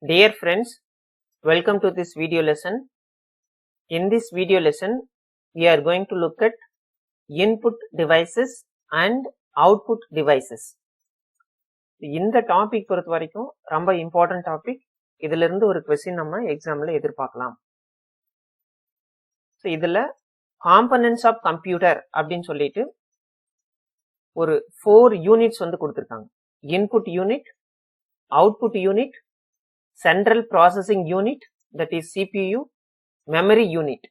Dear friends, welcome to this video lesson. In this video lesson, we are going to look at input devices and output devices. இந்த topic பொறுத்த வரைக்கும் ரொம்ப important topic. இதுல இருந்து ஒரு question நம்ம எக்ஸாம்ல எதிர்பார்க்கலாம். ஸோ இதுல காம்பனன்ட்ஸ் ஆஃப் கம்ப்யூட்டர் அப்படின்னு சொல்லிட்டு ஒரு 4 யூனிட்ஸ் வந்து கொடுத்துருக்காங்க. Input unit, output unit, central processing unit, that is CPU, memory unit.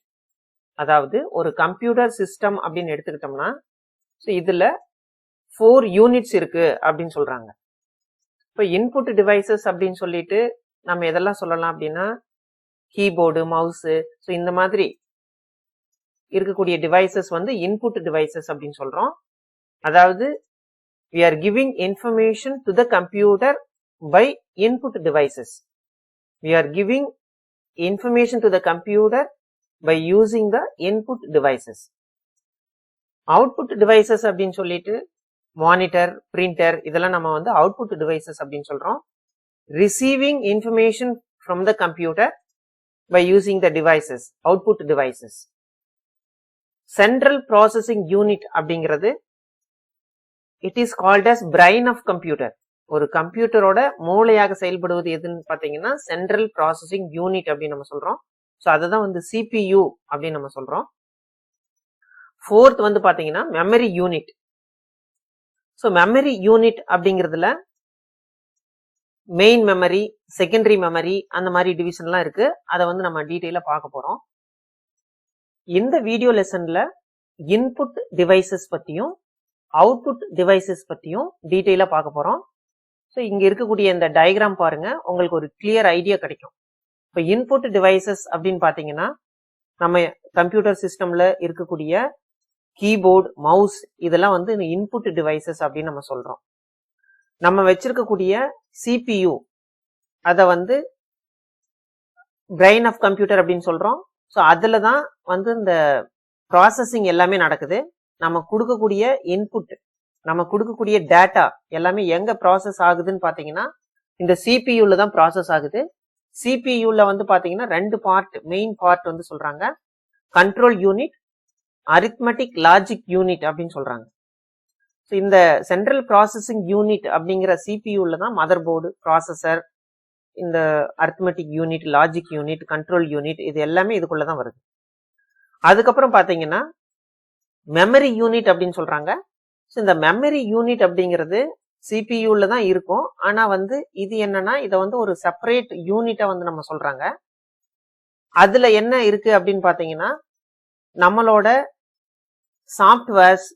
அதாவது ஒரு கம்ப்யூட்டர் சிஸ்டம் அப்படின்னு எடுத்துக்கிட்டோம்னா இதுல 4 யூனிட்ஸ் இருக்கு அப்படின்னு சொல்றாங்க. இப்போ இன்புட் டிவைசஸ் அப்படின்னு சொல்லிட்டு நம்ம எதெல்லாம் சொல்லலாம் அப்படின்னா கீபோர்டு, மவுஸு, ஸோ இந்த மாதிரி இருக்கக்கூடிய டிவைசஸ் வந்து இன்புட் டிவைசஸ் அப்படின்னு சொல்றோம். அதாவது we are giving information to the computer by input devices. We are giving information to the computer by using the input devices. Output devices அப்படின்னு சொல்லிட்டு மானிட்டர், பிரிண்டர் இதெல்லாம் நம்ம வந்து அவுட்புட் டிவைசஸ் அப்படின்னு சொல்றோம். Receiving information from the computer by using the devices, output devices. Central processing unit அப்படிங்கிறது it is called as brain of computer. ஒரு கம்ப்யூட்டரோட மூளையாக செயல்படுவது எதுன்னு பாத்தீங்கன்னா சென்ட்ரல் ப்ராசஸிங் யூனிட் அப்படின்னு நம்ம சொல்றோம். ஸோ அதுதான் வந்து CPU அப்படின்னு நம்ம சொல்றோம். ஃபோர்த் வந்து பாத்தீங்கன்னா memory unit. So memory unit அப்படிங்கிறதுல மெயின் மெமரி, செகண்டரி மெமரி, அந்த மாதிரி டிவிஷன்லாம் இருக்கு. அதை வந்து நம்ம டீட்டெயிலா பார்க்க போறோம். இந்த வீடியோ லெசன்ல இன்புட் டிவைசஸ் பத்தியும் அவுட்புட் டிவைசஸ் பத்தியும் டீட்டெயிலா பார்க்க போறோம். ஸோ இங்க இருக்கக்கூடிய இந்த டயக்ராம் பாருங்க, உங்களுக்கு ஒரு கிளியர் ஐடியா கிடைக்கும். இப்போ இன்புட் டிவைசஸ் அப்படின்னு பாத்தீங்கன்னா நம்ம கம்ப்யூட்டர் சிஸ்டம்ல இருக்கக்கூடிய கீபோர்டு, மவுஸ் இதெல்லாம் வந்து இன்புட் டிவைசஸ் அப்படின்னு நம்ம சொல்றோம். நம்ம வச்சிருக்கக்கூடிய CPU அதை வந்து பிரெயின் ஆஃப் கம்ப்யூட்டர் அப்படின்னு சொல்றோம். ஸோ அதுல தான் வந்து இந்த ப்ராசஸிங் எல்லாமே நடக்குது. நம்ம கொடுக்கக்கூடிய இன்புட், நம்ம கொடுக்கக்கூடிய டேட்டா எல்லாமே எங்க ப்ராசஸ் ஆகுதுன்னு பாத்தீங்கன்னா இந்த CPUல தான் ப்ராசஸ் ஆகுது. CPUல வந்து பாத்தீங்கன்னா 2 பார்ட், மெயின் பார்ட் வந்து சொல்றாங்க. Control unit, arithmetic logic unit அப்படின்னு சொல்றாங்க. ஸோ இந்த சென்ட்ரல் ப்ராசஸிங் யூனிட் அப்படிங்கிற CPUல தான் மதர் போர்டு, ப்ராசஸர், இந்த arithmetic unit, logic unit, control unit இது எல்லாமே இதுக்குள்ளதான் வருது. அதுக்கப்புறம் பாத்தீங்கன்னா மெமரி யூனிட் அப்படின்னு சொல்றாங்க. ஸோ இந்த மெமரி யூனிட் அப்படிங்கிறது CPUல தான் இருக்கும். ஆனா வந்து இது என்னன்னா இதை வந்து ஒரு செப்பரேட் யூனிட்டா வந்து நம்ம சொல்றாங்க. அதுல என்ன இருக்கு அப்படின்னு பாத்தீங்கன்னா நம்மளோட சாஃப்ட்வேர்ஸ்,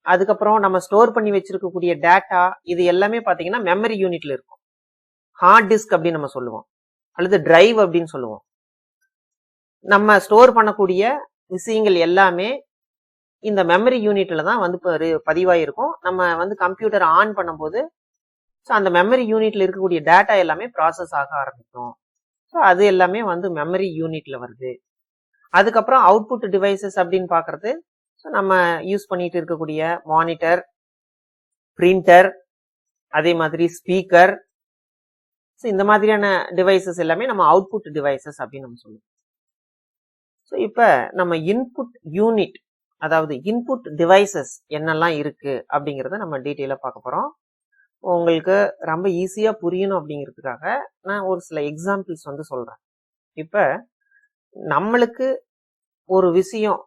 அதுக்கப்புறம் நம்ம ஸ்டோர் பண்ணி வச்சிருக்கக்கூடிய டேட்டா இது எல்லாமே பாத்தீங்கன்னா மெமரி யூனிட்ல இருக்கும். ஹார்ட் டிஸ்க் அப்படின்னு நம்ம சொல்லுவோம், அல்லது டிரைவ் அப்படின்னு சொல்லுவோம். நம்ம ஸ்டோர் பண்ணக்கூடிய விஷயங்கள் எல்லாமே இந்த மெமரி யூனிட்ல தான் வந்து பதிவாயிருக்கும். நம்ம வந்து கம்ப்யூட்டர் ஆன் பண்ணும்போது அந்த மெமரி யூனிட்ல இருக்கக்கூடிய டேட்டா எல்லாமே ப்ராசஸ் ஆக ஆரம்பிக்கும். ஸோ அது எல்லாமே வந்து மெமரி யூனிட்ல வருது. அதுக்கப்புறம் அவுட்புட் டிவைசஸ் அப்படின்னு பாக்குறது நம்ம யூஸ் பண்ணிட்டு இருக்கக்கூடிய மானிட்டர், பிரிண்டர், அதே மாதிரி ஸ்பீக்கர், இந்த மாதிரியான டிவைசஸ் எல்லாமே நம்ம அவுட்புட் டிவைசஸ் அப்படின்னு நம்ம சொல்லுவோம். ஸோ இப்ப நம்ம இன்புட் யூனிட், அதாவது இன்புட் டிவைசஸ் என்னெல்லாம் இருக்கு அப்படிங்கறத நம்ம டீட்டெயிலா பார்க்க போறோம். உங்களுக்கு ரொம்ப ஈஸியா புரியணும் அப்படிங்கிறதுக்காக நான் ஒரு சில எக்ஸாம்பிள்ஸ் வந்து சொல்றேன். இப்ப நம்மளுக்கு ஒரு விஷயம்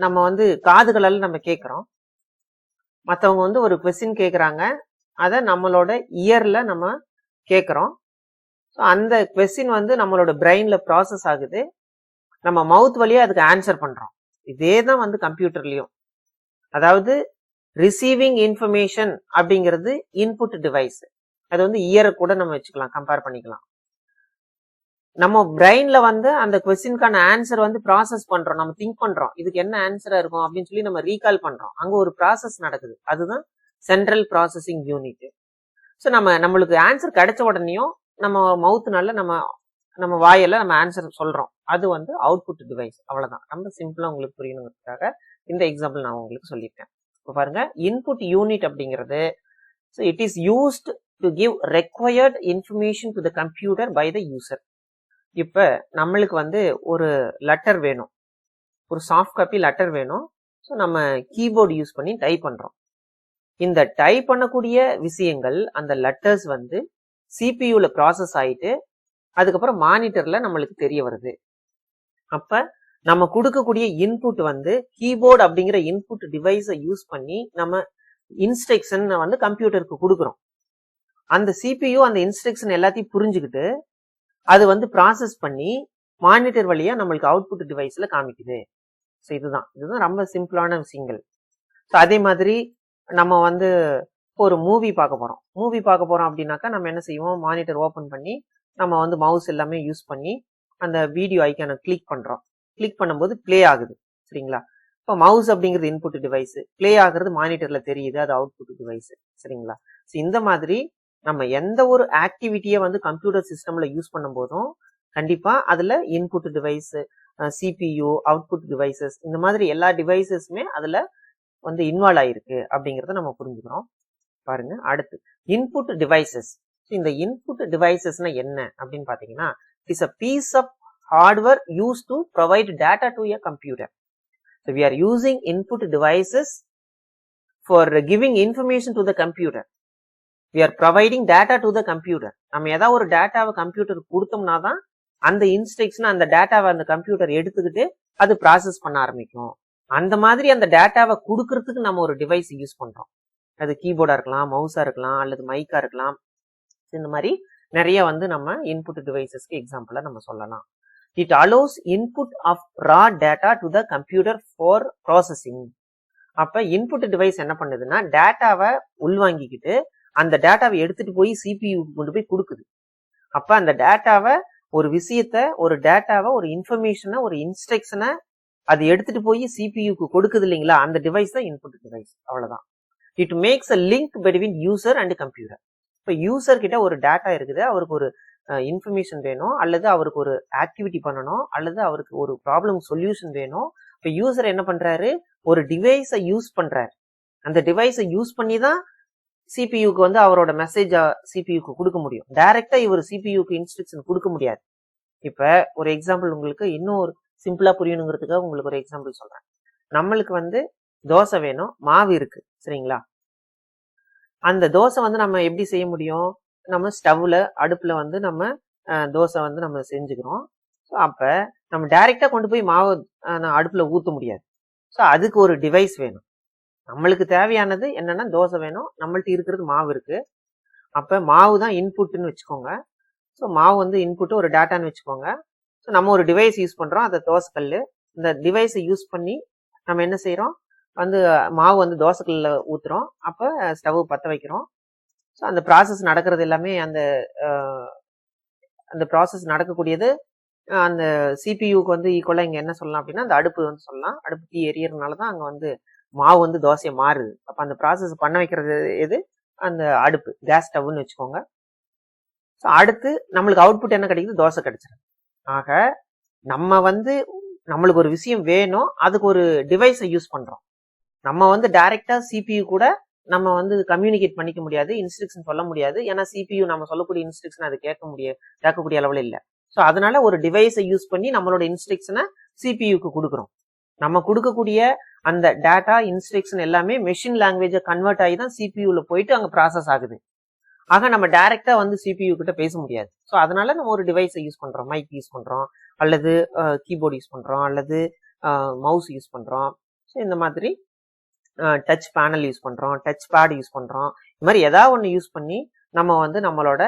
நம்ம வந்து காதுகளால நம்ம கேட்கிறோம். மற்றவங்க வந்து ஒரு கொஸ்டின் கேட்கறாங்க, அதை நம்மளோட இயர்ல நம்ம கேட்கிறோம். அந்த கொஸ்டின் வந்து நம்மளோட பிரெயின்ல ப்ராசஸ் ஆகுது. நம்ம மவுத் வழியா அதுக்கு ஆன்சர் பண்றோம். இதே தான் வந்து கம்ப்யூட்டர்லயும். அதாவது ரிசீவிங் இன்ஃபர்மேஷன் அப்படிங்கிறது இன்புட் டிவைஸ். அது வந்து இயரை கூட நம்ம வச்சுக்கலாம், கம்பேர் பண்ணிக்கலாம். நம்ம பிரெயின்ல வந்து அந்த கொஸ்டினுக்கான ஆன்சர் வந்து ப்ராசஸ் பண்றோம், நம்ம திங்க் பண்றோம் இதுக்கு என்ன ஆன்சரா இருக்கும் அப்படின்னு சொல்லி நம்ம ரீகால் பண்றோம். அங்க ஒரு ப்ராசஸ் நடக்குது, அதுதான் சென்ட்ரல் ப்ராசஸிங் யூனிட். ஸோ நம்மளுக்கு ஆன்சர் கிடைச்ச உடனேயும் நம்ம மவுத்னால நம்ம வாயில நம்ம ஆன்சர் சொல்றோம். அது வந்து அவுட்புட் டிவைஸ். அவ்வளவுதான். ரொம்ப சிம்பிளா உங்களுக்கு புரியணுங்கிறதுக்காக இந்த எக்ஸாம்பிள் நான் உங்களுக்கு சொல்லியிருக்கேன். இப்போ பாருங்க, இன்புட் யூனிட் அப்படிங்கிறது it is used to give required information to the computer by the user. இப்ப நம்மளுக்கு வந்து ஒரு லெட்டர் வேணும், ஒரு சாஃப்ட் காப்பி லெட்டர் வேணும். ஸோ நம்ம கீபோர்டு யூஸ் பண்ணி டைப் பண்றோம். இந்த டைப் பண்ணக்கூடிய விஷயங்கள் அந்த லெட்டர்ஸ் வந்து சிபியூல ப்ராசஸ் ஆயிட்டு அதுக்கப்புறம் மானிட்டர்ல நம்மளுக்கு தெரிய வருது. அப்ப நம்ம கொடுக்கக்கூடிய இன்புட் வந்து கீபோர்டு அப்படிங்கிற இன்புட் டிவைஸை யூஸ் பண்ணி நம்ம இன்ஸ்ட்ரக்ஷன் வந்து கம்ப்யூட்டருக்கு கொடுக்குறோம். அந்த சிபியூ அந்த இன்ஸ்ட்ரக்ஷன் எல்லாத்தையும் புரிஞ்சுக்கிட்டு அது வந்து ப்ராசஸ் பண்ணி மானிட்டர் வழியா நம்மளுக்கு அவுட்புட் டிவைஸ்ல காமிக்குது. ஸோ இதுதான் ரொம்ப சிம்பிளான விஷயங்கள். ஸோ அதே மாதிரி நம்ம வந்து ஒரு மூவி பார்க்க போறோம் அப்படின்னாக்கா நம்ம என்ன செய்வோம், மானிட்டர் ஓபன் பண்ணி நம்ம வந்து மவுஸ் எல்லாமே யூஸ் பண்ணி அந்த வீடியோ ஐக்கானை கிளிக் பண்ணும்போது பிளே ஆகுது. சரிங்களா? இப்போ மவுஸ் அப்படிங்கிறது இன்புட் டிவைஸ், பிளே ஆகுறது மானிட்டர்ல தெரியுது, அது அவுட்புட் டிவைஸ். சரிங்களா? ஸோ இந்த மாதிரி நம்ம எந்த ஒரு ஆக்டிவிட்டியை வந்து கம்ப்யூட்டர் சிஸ்டம்ல யூஸ் பண்ணும் போதும் கண்டிப்பா அதுல input device, CPU, output devices, இந்த மாதிரி எல்லா டிவைசஸுமே அதுல வந்து இன்வால்வ் ஆயிருக்கு அப்படிங்கறத நம்ம புரிஞ்சுக்கிறோம். பாருங்க அடுத்து இன்புட் டிவைசஸ். இந்த இன்புட் டிவைசஸ்னா என்ன அப்படின்னு பாத்தீங்கன்னா, it is a piece of hardware used to provide data to a computer. So we are using input devices for giving information to the computer. We are providing data to the computer. நம்ம ஏதாவது ஒரு டேட்டாவை கம்ப்யூட்டருக்கு கொடுத்தோம்னா தான் அந்த instruction அந்த டேட்டாவை அந்த கம்ப்யூட்டர் எடுத்துக்கிட்டு அது ப்ராசஸ் பண்ண ஆரம்பிக்கும். அந்த மாதிரி அந்த டேட்டாவை கொடுக்கறதுக்கு நம்ம ஒரு டிவைஸ் யூஸ் பண்றோம். அது கீபோர்டா இருக்கலாம், மவுஸா இருக்கலாம், அல்லது மைக்கா இருக்கலாம். இந்த மாதிரி நிறைய வந்து நம்ம இன்புட் டிவைசஸ்க்கு எக்ஸாம்பிளா நம்ம சொல்லலாம். It allows input of raw data to the computer for processing. அப்ப இன்புட் டிவைஸ் என்ன பண்ணுதுன்னா டேட்டாவை உள்வாங்கிக்கிட்டு அந்த டேட்டாவை எடுத்துட்டு போய் சிபியூ கொண்டு போய் கொடுக்குது. அப்ப அந்த டேட்டாவை ஒரு விஷயத்த, ஒரு டேட்டாவை, ஒரு இன்ஃபர்மேஷனை, ஒரு இன்ஸ்ட்ரக்ஷனை அது எடுத்துட்டு போய் சிபியூக்கு கொடுக்குது இல்லைங்களா, அந்த டிவைஸ் தான் இன்புட் டிவைஸ். அவ்வளவுதான். It makes a link between user and computer. இப்ப யூசர் கிட்ட ஒரு டேட்டா இருக்குது, அவருக்கு ஒரு இன்ஃபர்மேஷன் வேணும், அல்லது அவருக்கு ஒரு ஆக்டிவிட்டி பண்ணணும், அல்லது அவருக்கு ஒரு ப்ராப்ளம் சொல்யூஷன் வேணும். இப்ப யூசர் என்ன பண்றாரு, ஒரு டிவைஸை யூஸ் பண்றாரு. அந்த டிவைஸை யூஸ் பண்ணி தான் சிபியூக்கு வந்து அவரோட மெசேஜ் சிபியூக்கு கொடுக்க முடியும். டைரக்டா இவர் சிபியூக்கு இன்ஸ்ட்ரக்ஷன் கொடுக்க முடியாது. இப்ப ஒரு எக்ஸாம்பிள் உங்களுக்கு இன்னும் ஒரு சிம்பிளா புரியணுங்கிறதுக்காக உங்களுக்கு ஒரு எக்ஸாம்பிள் சொல்றேன். நம்மளுக்கு வந்து தோசை வேணும், மாவு இருக்கு. சரிங்களா? அந்த தோசை வந்து நம்ம எப்படி செய்ய முடியும், நம்ம ஸ்டவ்ல அடுப்புல வந்து நம்ம தோசை வந்து நம்ம செஞ்சுக்கிறோம். ஸோ அப்ப நம்ம டைரக்டா கொண்டு போய் மாவு அடுப்புல ஊத்த முடியாது. ஸோ அதுக்கு ஒரு டிவைஸ் வேணும். நம்மளுக்கு தேவையானது என்னன்னா தோசை வேணும், நம்மள்ட்ட இருக்கிறது மாவு இருக்கு. அப்ப மாவு தான் இன்புட்னு வச்சுக்கோங்க. ஸோ மாவு வந்து இன்புட், ஒரு டேட்டான்னு வச்சுக்கோங்க. ஸோ நம்ம ஒரு டிவைஸ் யூஸ் பண்றோம், அதை தோசைக்கல். இந்த டிவைஸை யூஸ் பண்ணி நம்ம என்ன செய்யறோம், வந்து மாவு வந்து தோசைக்கல்ல ஊத்துறோம். அப்ப ஸ்டவ் பற்ற வைக்கிறோம். ஸோ அந்த ப்ராசஸ் நடக்கிறது எல்லாமே அந்த ப்ராசஸ் நடக்கக்கூடியது அந்த சிபியூக்கு வந்து ஈக்குவலா இங்க என்ன சொல்லலாம் அப்படின்னா அந்த அடுப்பு வந்து சொல்லலாம். அடுப்பு தீ எரியறதுனாலதான் அங்க வந்து மாவு வந்து தோசையை மாறுது. அப்ப அந்த ப்ராசஸ் பண்ண வைக்கிறது எது, அந்த அடுப்பு, கேஸ் ஸ்டவ்னு வச்சுக்கோங்க. ஸோ அடுத்து நம்மளுக்கு அவுட்புட் என்ன கிடைக்குது, தோசை கிடைச்சிடும். ஆக நம்ம வந்து நம்மளுக்கு ஒரு விஷயம் வேணும், அதுக்கு ஒரு டிவைஸை யூஸ் பண்றோம். நம்ம வந்து டைரக்டா சிபியூ கூட நம்ம வந்து கம்யூனிகேட் பண்ணிக்க முடியாது, இன்ஸ்ட்ரக்ஷன் சொல்ல முடியாது. ஏன்னா சிபியூ நம்ம சொல்லக்கூடிய இன்ஸ்ட்ரக்ஷன் அது கேட்கக்கூடிய அளவுல இல்லை. ஸோ அதனால ஒரு டிவைஸை யூஸ் பண்ணி நம்மளோட இன்ஸ்ட்ரக்ஷனை சிபியூக்கு கொடுக்குறோம். நம்ம கொடுக்கக்கூடிய அந்த டேட்டா, இன்ஸ்ட்ரக்ஷன் எல்லாமே மெஷின் லாங்குவேஜை கன்வெர்ட் ஆகி தான் சிபியூல போயிட்டு அங்க ப்ராசஸ் ஆகுது. ஆக நம்ம டைரக்டா வந்து சிபியூ கிட்ட பேச முடியாது. ஸோ அதனால நம்ம ஒரு டிவைஸை யூஸ் பண்றோம், மைக் யூஸ் பண்றோம், அல்லது கீபோர்டு யூஸ் பண்றோம், அல்லது மவுஸ் யூஸ் பண்றோம். ஸோ இந்த மாதிரி டச் பேனல் யூஸ் பண்றோம், டச் பேட் யூஸ் பண்றோம். இந்த மாதிரி ஏதாவது ஒன்று யூஸ் பண்ணி நம்ம வந்து நம்மளோட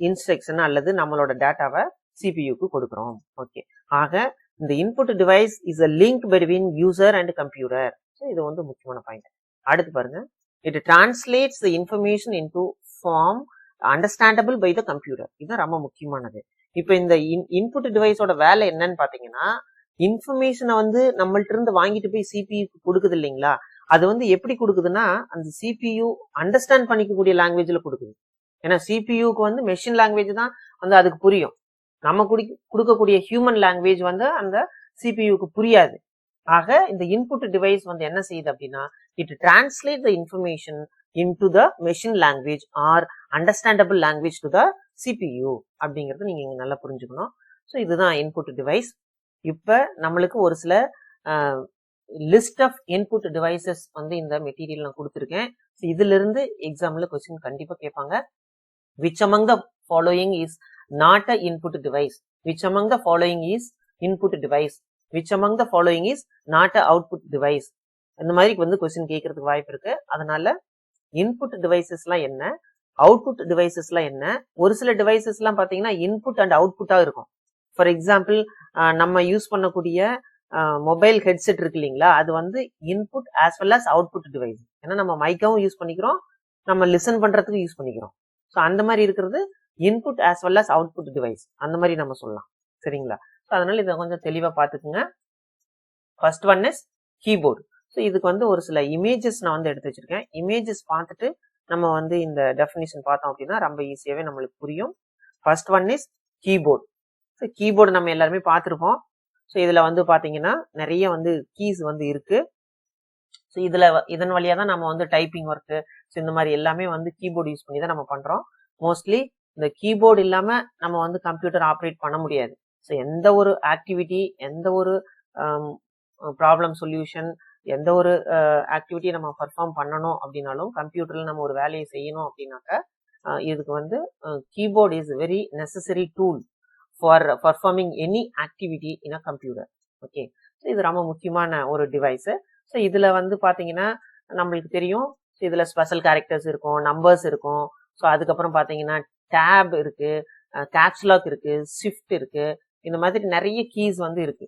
இன்ஸ்ட்ரக்ஷன் அல்லது நம்மளோட டேட்டாவை சிபியூக்கு கொடுக்குறோம். ஓகே. ஆக இந்த input device is a link between user and computer. இது வந்து முக்கியமான பாயிண்ட். அடுத்து பாருங்க, it translates the information into form understandable by the computer. இது ரொம்ப முக்கியமானது. இப்ப இந்த இன்புட் டிவைஸோட வேலை என்னன்னு பாத்தீங்கன்னா, இன்ஃபர்மேஷனை வந்து நம்மள்ட்ட இருந்து வாங்கிட்டு போய் சிபியூக்கு கொடுக்குது இல்லைங்களா, அது வந்து எப்படி கொடுக்குதுன்னா அந்த சிபியூ அண்டர்ஸ்டாண்ட் பண்ணிக்கக்கூடிய லாங்குவேஜ்ல கொடுக்குது. ஏன்னா சிபியூக்கு வந்து மெஷின் லாங்குவேஜ் தான் வந்து அதுக்கு புரியும். நம்ம கொடுக்கக்கூடிய ஹியூமன் லாங்குவேஜ் வந்து அந்த சிபியூக்கு புரியாது. ஆக இந்த இன்புட் டிவைஸ் வந்து என்ன செய்யுது அப்படின்னா it translate the information into the machine language or understandable language to the CPU அப்படிங்கிறது நீங்க இங்க நல்லா புரிஞ்சுக்கணும். ஸோ இதுதான் இன்புட் டிவைஸ். இப்ப நம்மளுக்கு ஒரு சில லிஸ்ட் ஆஃப் இன்புட் டிவைசஸ் வந்து இந்த மெட்டீரியல் நான் கொடுத்துருக்கேன். இதுல இருந்து எக்ஸாம்ல கொஸ்டின் கண்டிப்பா கேட்பாங்க. which among the following is not a input device, which among the following is input device, which among the following is not a output device, இந்த மாதிரி வந்து கொஸ்டின் கேட்கறதுக்கு வாய்ப்பு இருக்கு. அதனால இன்புட் டிவைசஸ்லாம் என்ன, அவுட்புட் டிவைசஸ்லாம் என்ன, ஒரு சில டிவைசஸ்லாம் பாத்தீங்கன்னா இன்புட் அண்ட் அவுட்புட்டா இருக்கும். ஃபார் எக்ஸாம்பிள் நம்ம யூஸ் பண்ணக்கூடிய மொபைல் ஹெட்செட் இருக்கு இல்லைங்களா, அது வந்து input as well as output device. ஏன்னா நம்ம மைக்காவும் யூஸ் பண்ணிக்கிறோம், நம்ம லிசன் பண்றதுக்கு யூஸ் பண்ணிக்கிறோம். ஸோ அந்த மாதிரி இருக்கிறது input as well as output device, அந்த மாதிரி நம்ம சொல்லலாம். சரிங்களா? ஸோ அதனால இதை கொஞ்சம் தெளிவா பார்த்துக்குங்க. First one is keyboard. So இதுக்கு வந்து ஒரு சில இமேஜஸ் நான் வந்து எடுத்து வச்சிருக்கேன். இமேஜஸ் பார்த்துட்டு நம்ம வந்து இந்த டெஃபினிஷன் பார்த்தோம் அப்படின்னா ரொம்ப ஈஸியாவே நம்மளுக்கு புரியும். First one is keyboard. So keyboard நம்ம எல்லாருமே பார்த்துருப்போம். ஸோ இதுல வந்து பாத்தீங்கன்னா நிறைய வந்து கீஸ் வந்து இருக்கு. ஸோ இதன் வழியா தான் நம்ம வந்து டைப்பிங் ஒர்க்கு, ஸோ இந்த மாதிரி எல்லாமே வந்து கீபோர்டு யூஸ் பண்ணி தான் நம்ம பண்றோம். மோஸ்ட்லி இந்த கீபோர்டு இல்லாம நம்ம வந்து கம்ப்யூட்டர் ஆப்ரேட் பண்ண முடியாது. ஸோ எந்த ஒரு ஆக்டிவிட்டி, எந்த ஒரு ப்ராப்ளம் சொல்யூஷன், எந்த ஒரு ஆக்டிவிட்டி நம்ம பர்ஃபார்ம் பண்ணணும் அப்படின்னாலும், கம்ப்யூட்டர்ல நம்ம ஒரு வேலையை செய்யணும் அப்படின்னாக்க இதுக்கு வந்து keyboard is very necessary tool for performing any activity in a computer. Okay, so இது ரொம்ப முக்கியமான ஒரு டிவைஸ். ஸோ இதுல வந்து பாத்தீங்கன்னா நம்மளுக்கு தெரியும், இதுல ஸ்பெஷல் கேரக்டர்ஸ் இருக்கும், நம்பர்ஸ் இருக்கும். ஸோ அதுக்கப்புறம் பாத்தீங்கன்னா டேப் இருக்கு, கேப்ஸ்லாக் இருக்கு, ஷிஃப்ட் இருக்கு, இந்த மாதிரி நிறைய கீஸ் வந்து இருக்கு.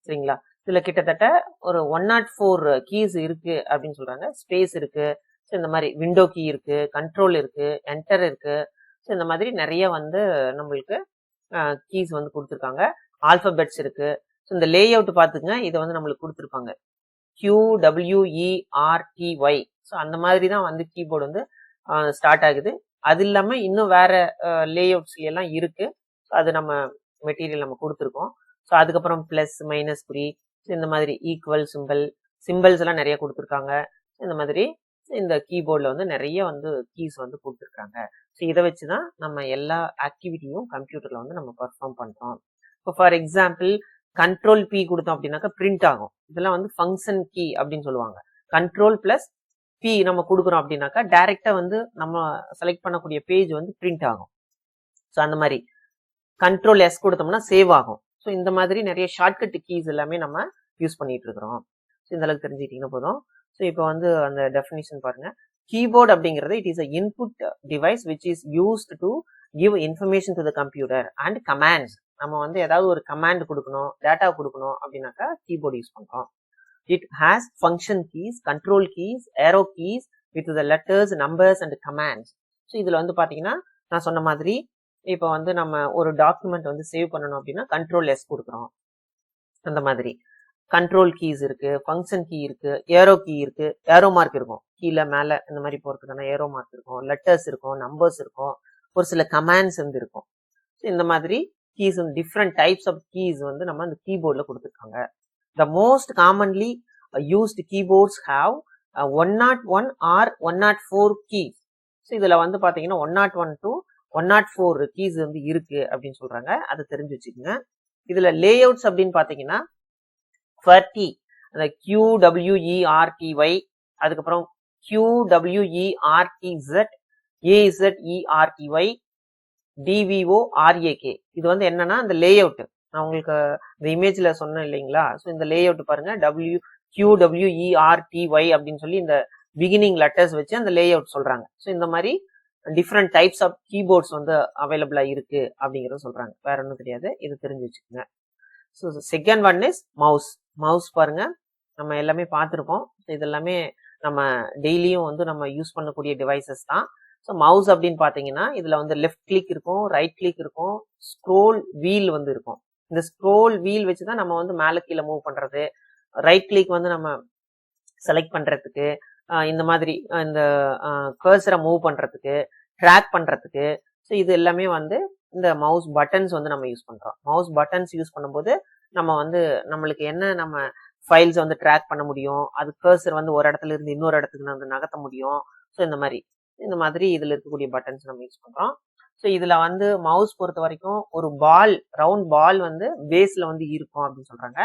சரிங்களா? இதுல கிட்டத்தட்ட ஒரு 104 கீஸ் இருக்கு அப்படின்னு சொல்றாங்க. ஸ்பேஸ் இருக்கு, ஸோ இந்த மாதிரி விண்டோ கீ இருக்கு, கண்ட்ரோல் இருக்கு, என்டர் இருக்கு. ஸோ இந்த மாதிரி நிறைய வந்து நம்மளுக்கு கீஸ் வந்து கொடுத்துருக்காங்க. ஆல்பபெட்ஸ் இருக்கு. ஸோ இந்த லே அவுட் பாத்துங்க, இதை வந்து நம்மளுக்கு கொடுத்துருப்பாங்க QWERTY. ஸோ அந்த மாதிரி தான் வந்து கீபோர்டு வந்து ஸ்டார்ட் ஆகுது. அது இல்லாம இன்னும் வேற லே அவுட்ஸ் எல்லாம் இருக்கு. அது நம்ம மெட்டீரியல் நம்ம கொடுத்துருக்கோம். ஸோ அதுக்கப்புறம் பிளஸ், மைனஸ், குறி, இந்த மாதிரி ஈக்குவல் சிம்பிள்ஸ் எல்லாம் நிறைய கொடுத்துருக்காங்க. இந்த மாதிரி இந்த கீபோர்ட்ல வந்து நிறைய வந்து கீஸ் வந்து கொடுத்துருக்காங்க. ஸோ இதை வச்சுதான் நம்ம எல்லா ஆக்டிவிட்டியும் கம்ப்யூட்டர்ல வந்து நம்ம பர்ஃபார்ம் பண்றோம். இப்போ ஃபார் எக்ஸாம்பிள் கண்ட்ரோல் P கொடுத்தோம் அப்படின்னாக்கா பிரிண்ட் ஆகும். இதெல்லாம் வந்து ஃபங்க்ஷன் கீ அப்படின்னு சொல்லுவாங்க. கண்ட்ரோல் பிளஸ் P நம்ம கொடுக்குறோம் அப்படின்னாக்கா டைரக்டா வந்து நம்ம செலக்ட் பண்ணக்கூடிய பேஜ் வந்து பிரிண்ட் ஆகும். ஸோ அந்த மாதிரி கண்ட்ரோல் S கொடுத்தோம்னா சேவ் ஆகும். ஸோ இந்த மாதிரி நிறைய ஷார்ட்கட் கீஸ் எல்லாமே நம்ம யூஸ் பண்ணிட்டு இருக்கிறோம். ஸோ இந்த அளவுக்கு தெரிஞ்சுக்கிட்டீங்கன்னா போதும். ஸோ இப்போ வந்து அந்த டெஃபினிஷன் பாருங்க. கீபோர்ட் அப்படிங்கிறது it is a input device which is used to give information to the computer and commands. நம்ம வந்து ஏதாவது ஒரு கமாண்ட் கொடுக்கணும், டேட்டா கொடுக்கணும் அப்படின்னாக்கா கீபோர்டு யூஸ் பண்றோம். It has function keys, control keys, aero keys with the letters, numbers and commands. So இதுல வந்து பாத்தீங்கன்னா நான் சொன்ன மாதிரி இப்போ வந்து நம்ம ஒரு டாக்குமெண்ட் வந்து சேவ் பண்ணணும் அப்படின்னா கண்ட்ரோல் S கொடுக்குறோம். அந்த மாதிரி கண்ட்ரோல் கீஸ் இருக்கு, ஃபங்க்ஷன் கீ இருக்கு, ஏரோ கீ இருக்கு, ஏரோ மார்க் இருக்கும், கீழே மேல இந்த மாதிரி போறதுக்கான ஏரோ மார்க் இருக்கும், லெட்டர்ஸ் இருக்கும், நம்பர்ஸ் இருக்கும், ஒரு சில கமாண்ட்ஸ் வந்து இருக்கும். இந்த மாதிரி keys, different types of keys வந்து நம்ம இந்த கீபோர்ட்ல கொடுத்துருக்காங்க. The most commonly used keyboards have 101 or 104 keys. So இதுல வந்து பாத்தீங்கன்னா 101 to 104 கீஸ் வந்து இருக்கு அப்படின்னு சொல்றாங்க. அதை தெரிஞ்சு வச்சுக்கோங்க. இதுல லே அவுட்ஸ் அப்படின்னு பாத்தீங்கன்னா QWERTY, அந்த QWERTY, அதுக்கப்புறம் QWERTZ, AZERTY, DVORAK. இது வந்து என்னன்னா இந்த லே அவுட் நான் உங்களுக்கு இந்த இமேஜ்ல சொன்னேன் இல்லைங்களா. ஸோ இந்த லே அவுட் பாருங்க, QWERTY அப்படின்னு சொல்லி இந்த பிகினிங் லெட்டர்ஸ் வச்சு அந்த லே அவுட் சொல்றாங்க. ஸோ இந்த மாதிரி டிஃப்ரெண்ட் டைப்ஸ் ஆஃப் கீபோர்ட்ஸ் வந்து அவைலபிளா இருக்கு அப்படிங்கறத சொல்றாங்க. வேற ஒன்றும் கிடையாது, இது தெரிஞ்சு வச்சுக்கோங்க. So second one is mouse. Mouse பாருங்க, நம்ம எல்லாமே பார்த்துருப்போம். இது எல்லாமே நம்ம டெய்லியும் வந்து நம்ம யூஸ் பண்ணக்கூடிய டிவைசஸ் தான். ஸோ மவுஸ் அப்படின்னு பாத்தீங்கன்னா இதுல வந்து லெஃப்ட் கிளிக் இருக்கும், ரைட் கிளிக் இருக்கும், ஸ்க்ரோல் வீல் வந்து இருக்கும். இந்த ஸ்க்ரோல் வீல் வச்சுதான் நம்ம வந்து மேல கீழே மூவ் பண்றது, ரைட் கிளிக் வந்து நம்ம செலக்ட் பண்றதுக்கு, இந்த மாதிரி இந்த கர்சரை மூவ் பண்றதுக்கு, ட்ராக் பண்றதுக்கு. ஸோ இது எல்லாமே வந்து இந்த மவுஸ் பட்டன்ஸ் வந்து நம்ம யூஸ் பண்றோம். மவுஸ் பட்டன்ஸ் யூஸ் பண்ணும்போது நம்ம வந்து நம்மளுக்கு என்ன நம்ம ஃபைல்ஸ் வந்து ட்ராக் பண்ண முடியும். அது கர்சர் வந்து ஒரு இடத்துல இருந்து இன்னொரு இடத்துக்கு வந்து நகர்த்த முடியும். ஸோ இந்த மாதிரி இதுல இருக்கக்கூடிய பட்டன்ஸ் நம்ம யூஸ் பண்றோம். ஸோ இதுல வந்து மவுஸ் பொறுத்த வரைக்கும் ஒரு பால், ரவுண்ட் பால் வந்து பேஸ்ல வந்து இருக்கும் அப்படின்னு சொல்றாங்க.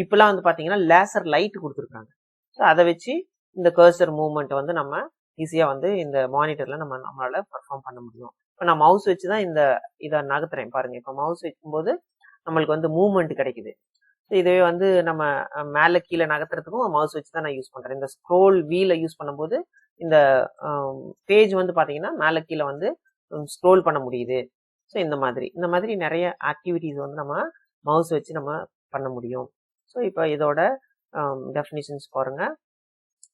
இப்பெல்லாம் வந்து பாத்தீங்கன்னா லேசர் லைட் கொடுத்துருக்காங்க. ஸோ அதை வச்சு இந்த கர்சர் மூவ்மெண்ட் வந்து நம்ம ஈஸியா வந்து இந்த மானிட்டர்ல நம்மளால பெர்ஃபார்ம் பண்ண முடியும். இப்போ நான் மவுஸ் வச்சுதான் இதை நகர்த்துறேன் பாருங்க. இப்போ மவுஸ் வைக்கும்போது நம்மளுக்கு வந்து மூவ்மெண்ட் கிடைக்குது. இதுவே வந்து நம்ம மேல கீழே நகர்த்துறதுக்கும் மவுஸ் வச்சு தான் நான் யூஸ் பண்றேன். இந்த ஸ்க்ரோல் வீல யூஸ் பண்ணும்போது இந்த பேஜ் வந்து பாத்தீங்கன்னா மேல கீழே வந்து ஸ்க்ரோல் பண்ண முடியுது. ஸோ இந்த மாதிரி நிறைய ஆக்டிவிட்டிஸ் வந்து நம்ம மவுஸ் வச்சு நம்ம பண்ண முடியும். ஸோ இப்போ இதோட டெஃபினிஷன்ஸ் பாருங்க.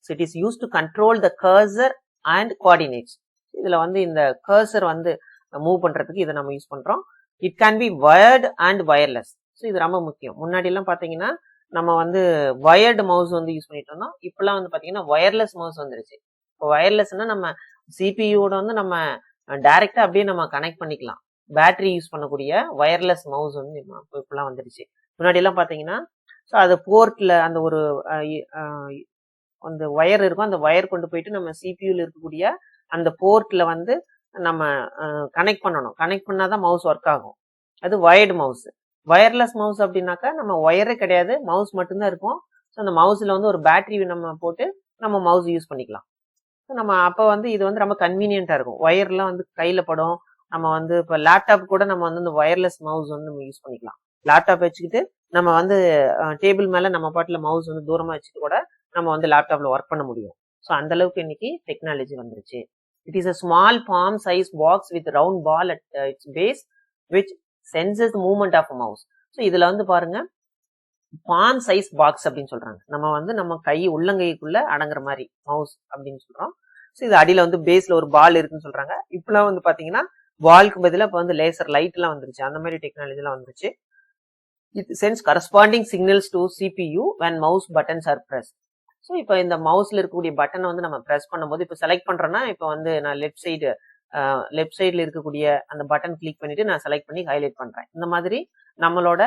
So it is use to control the cursor and coordinates. இதுல வந்து இந்த கர்சர் வந்து மூவ் பண்றதுக்கு இதை நம்ம யூஸ் பண்றோம். It can be wired and wireless. So இது ரொம்ப முக்கியம். முன்னாடி எல்லாம் பாத்தீங்கன்னா நம்ம வந்து வயர்டு மவுஸ் வந்து யூஸ் பண்ணிட்டு இருந்தோம். இப்பெல்லாம் வந்து பாத்தீங்கன்னா வயர்லெஸ் மவுஸ் வந்துருச்சு. இப்போ வயர்லெஸ்னா நம்ம சிபியூட வந்து நம்ம டைரக்டா அப்படியே நம்ம கனெக்ட் பண்ணிக்கலாம். பேட்டரி யூஸ் பண்ணக்கூடிய வயர்லெஸ் மவுஸ் வந்து இப்பெல்லாம் வந்துருச்சு. முன்னாடி எல்லாம் பாத்தீங்கன்னா ஸோ அது போர்ட்ல அந்த ஒரு அந்த ஒயர் இருக்கும். அந்த ஒயர் கொண்டு போயிட்டு நம்ம சிபியூல இருக்கக்கூடிய அந்த போர்ட்ல வந்து நம்ம கனெக்ட் பண்ணணும். கனெக்ட் பண்ணாதான் மவுஸ் ஒர்க் ஆகும். அது வயர்டு மவுஸ். வயர்லெஸ் மவுஸ் அப்படின்னாக்கா நம்ம ஒயரே கிடையாது, மவுஸ் மட்டும்தான் இருக்கும். ஸோ அந்த மவுஸ்ல வந்து ஒரு பேட்டரி நம்ம போட்டு நம்ம மவுஸ் யூஸ் பண்ணிக்கலாம். நம்ம அப்போ வந்து இது வந்து ரொம்ப கன்வீனியன்டா இருக்கும். ஒயர்லாம் வந்து கையில படும். நம்ம வந்து இப்போ லேப்டாப் கூட நம்ம வந்து இந்த வயர்லெஸ் மவுஸ் வந்து நம்ம யூஸ் பண்ணிக்கலாம். லேப்டாப் வச்சுக்கிட்டு நம்ம வந்து டேபிள் மேல நம்ம பாட்டுல மவுஸ் வந்து தூரமா வச்சுட்டு கூட நம்ம வந்து லேப்டாப்ல ஒர்க் பண்ண முடியும். ஸோ அந்த அளவுக்கு இன்னைக்கு டெக்னாலஜி வந்துருச்சு. It is a small palm size box with round ball at its base which senses the movement of a mouse. So இதுல வந்து பாருங்க பாம் சைஸ் பாக்ஸ் அப்படின்னு சொல்றாங்க. நம்ம வந்து நம்ம கை உள்ளங்கைக்குள்ள அடங்குற மாதிரி மவுஸ் அப்படின்னு சொல்றோம். ஸோ இது அடியில வந்து பேஸ்ல ஒரு பால் இருக்குன்னு சொல்றாங்க. இப்பெல்லாம் வந்து பாத்தீங்கன்னா பாலுக்கு பதிலாக இப்போ வந்து லேசர் லைட் எல்லாம் வந்துருச்சு. அந்த மாதிரி டெக்னாலஜி எல்லாம் வந்துருச்சு. It sense corresponding signals to CPU when mouse buttons are pressed. So இப்போ இந்த மவுஸ்ல இருக்கக்கூடிய பட்டனை வந்து நம்ம ப்ரெஸ் பண்ணும்போது இப்போ செலக்ட் பண்றேன்னா இப்போ வந்து நான் லெஃப்ட் சைடுல இருக்கக்கூடிய அந்த பட்டன் கிளிக் பண்ணிட்டு நான் செலக்ட் பண்ணி ஹைலைட் பண்றேன். இந்த மாதிரி நம்மளோட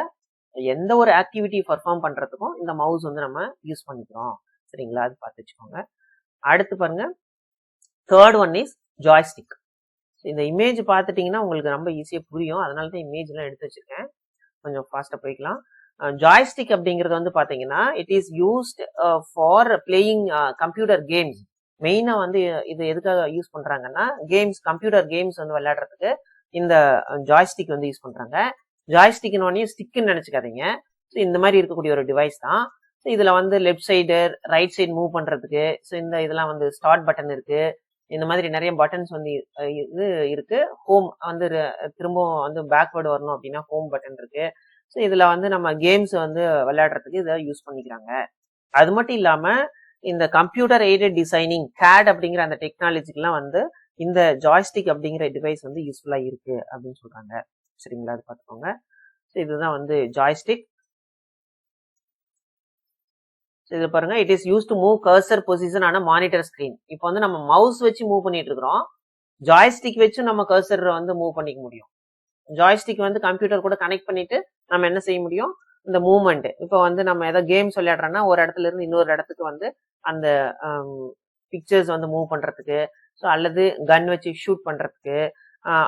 எந்த ஒரு ஆக்டிவிட்டி பர்ஃபார்ம் பண்றதுக்கும் இந்த மவுஸ் வந்து நம்ம யூஸ் பண்ணிக்கிறோம். சரிங்களா? அது பார்த்து வச்சுக்கோங்க. அடுத்து பாருங்க, தேர்ட் ஒன் இஸ் ஜாய்ஸ்டிக். இந்த இமேஜ் பார்த்துட்டீங்கன்னா உங்களுக்கு ரொம்ப ஈஸியா புரியும். அதனால தான் இமேஜ் எல்லாம் எடுத்து வச்சிருக்கேன். கொஞ்சம் ஃபாஸ்டா போய்க்கலாம். ஜாய்ஸ்டிக் அப்படிங்கிறது வந்து பாத்தீங்கன்னா it is used for playing computer games. மெயினா வந்து இது எதுக்காக யூஸ் பண்றாங்கன்னா கம்ப்யூட்டர் கேம்ஸ் வந்து விளையாடுறதுக்கு இந்த ஜாய்ஸ்டிக் வந்து யூஸ் பண்றாங்க. ஜாய்ஸ்டிக்னு ஸ்டிக்னு நினைச்சுக்காதீங்க. ஸோ இந்த மாதிரி இருக்கக்கூடிய ஒரு டிவைஸ் தான். ஸோ இதுல வந்து left side right side move பண்றதுக்கு ஸோ இதெல்லாம் வந்து ஸ்டார்ட் பட்டன் இருக்கு. இந்த மாதிரி நிறைய பட்டன்ஸ் வந்து இது இருக்கு. ஹோம் வந்து திரும்பவும் வந்து பேக்வேர்டு வரணும் அப்படின்னா ஹோம் பட்டன் இருக்கு. ஸோ இதுல வந்து நம்ம கேம்ஸ் வந்து விளையாடுறதுக்கு இதை யூஸ் பண்ணிக்கிறாங்க. அது மட்டும் இல்லாம இந்த கம்ப்யூட்டர் எய்டட் டிசைனிங் CAD அப்படிங்கிற அந்த டெக்னாலஜிக்கெல்லாம் வந்து இந்த ஜாய்ஸ்டிக் அப்படிங்கிற டிவைஸ் வந்து யூஸ்ஃபுல்லா இருக்கு அப்படின்னு சொல்றாங்க. சரிங்களா? அது பார்த்துக்கோங்க. ஸோ இதுதான் வந்து ஜாய்ஸ்டிக். இது பாருங்க, it is use to move cursor position ஆன மானிட்டர் ஸ்கிரீன். இப்போ வந்து நம்ம மவுஸ் வச்சு மூவ் பண்ணிட்டு இருக்கிறோம். ஜாய்ஸ்டிக் வச்சு நம்ம கர்சர் வந்து மூவ் பண்ணிக்க முடியும். ஜாய்ஸ்டிக் வந்து கம்ப்யூட்டர் கூட கனெக்ட் பண்ணிட்டு நம்ம என்ன செய்ய முடியும், இந்த மூவ்மெண்ட். இப்போ வந்து நம்ம ஏதாவது கேம்ஸ் விளையாடுறோம்னா ஒரு இடத்துல இருந்து இன்னொரு இடத்துக்கு வந்து அந்த பிக்சர்ஸ் வந்து மூவ் பண்றதுக்கு, ஸோ அல்லது கன் வச்சு ஷூட் பண்றதுக்கு,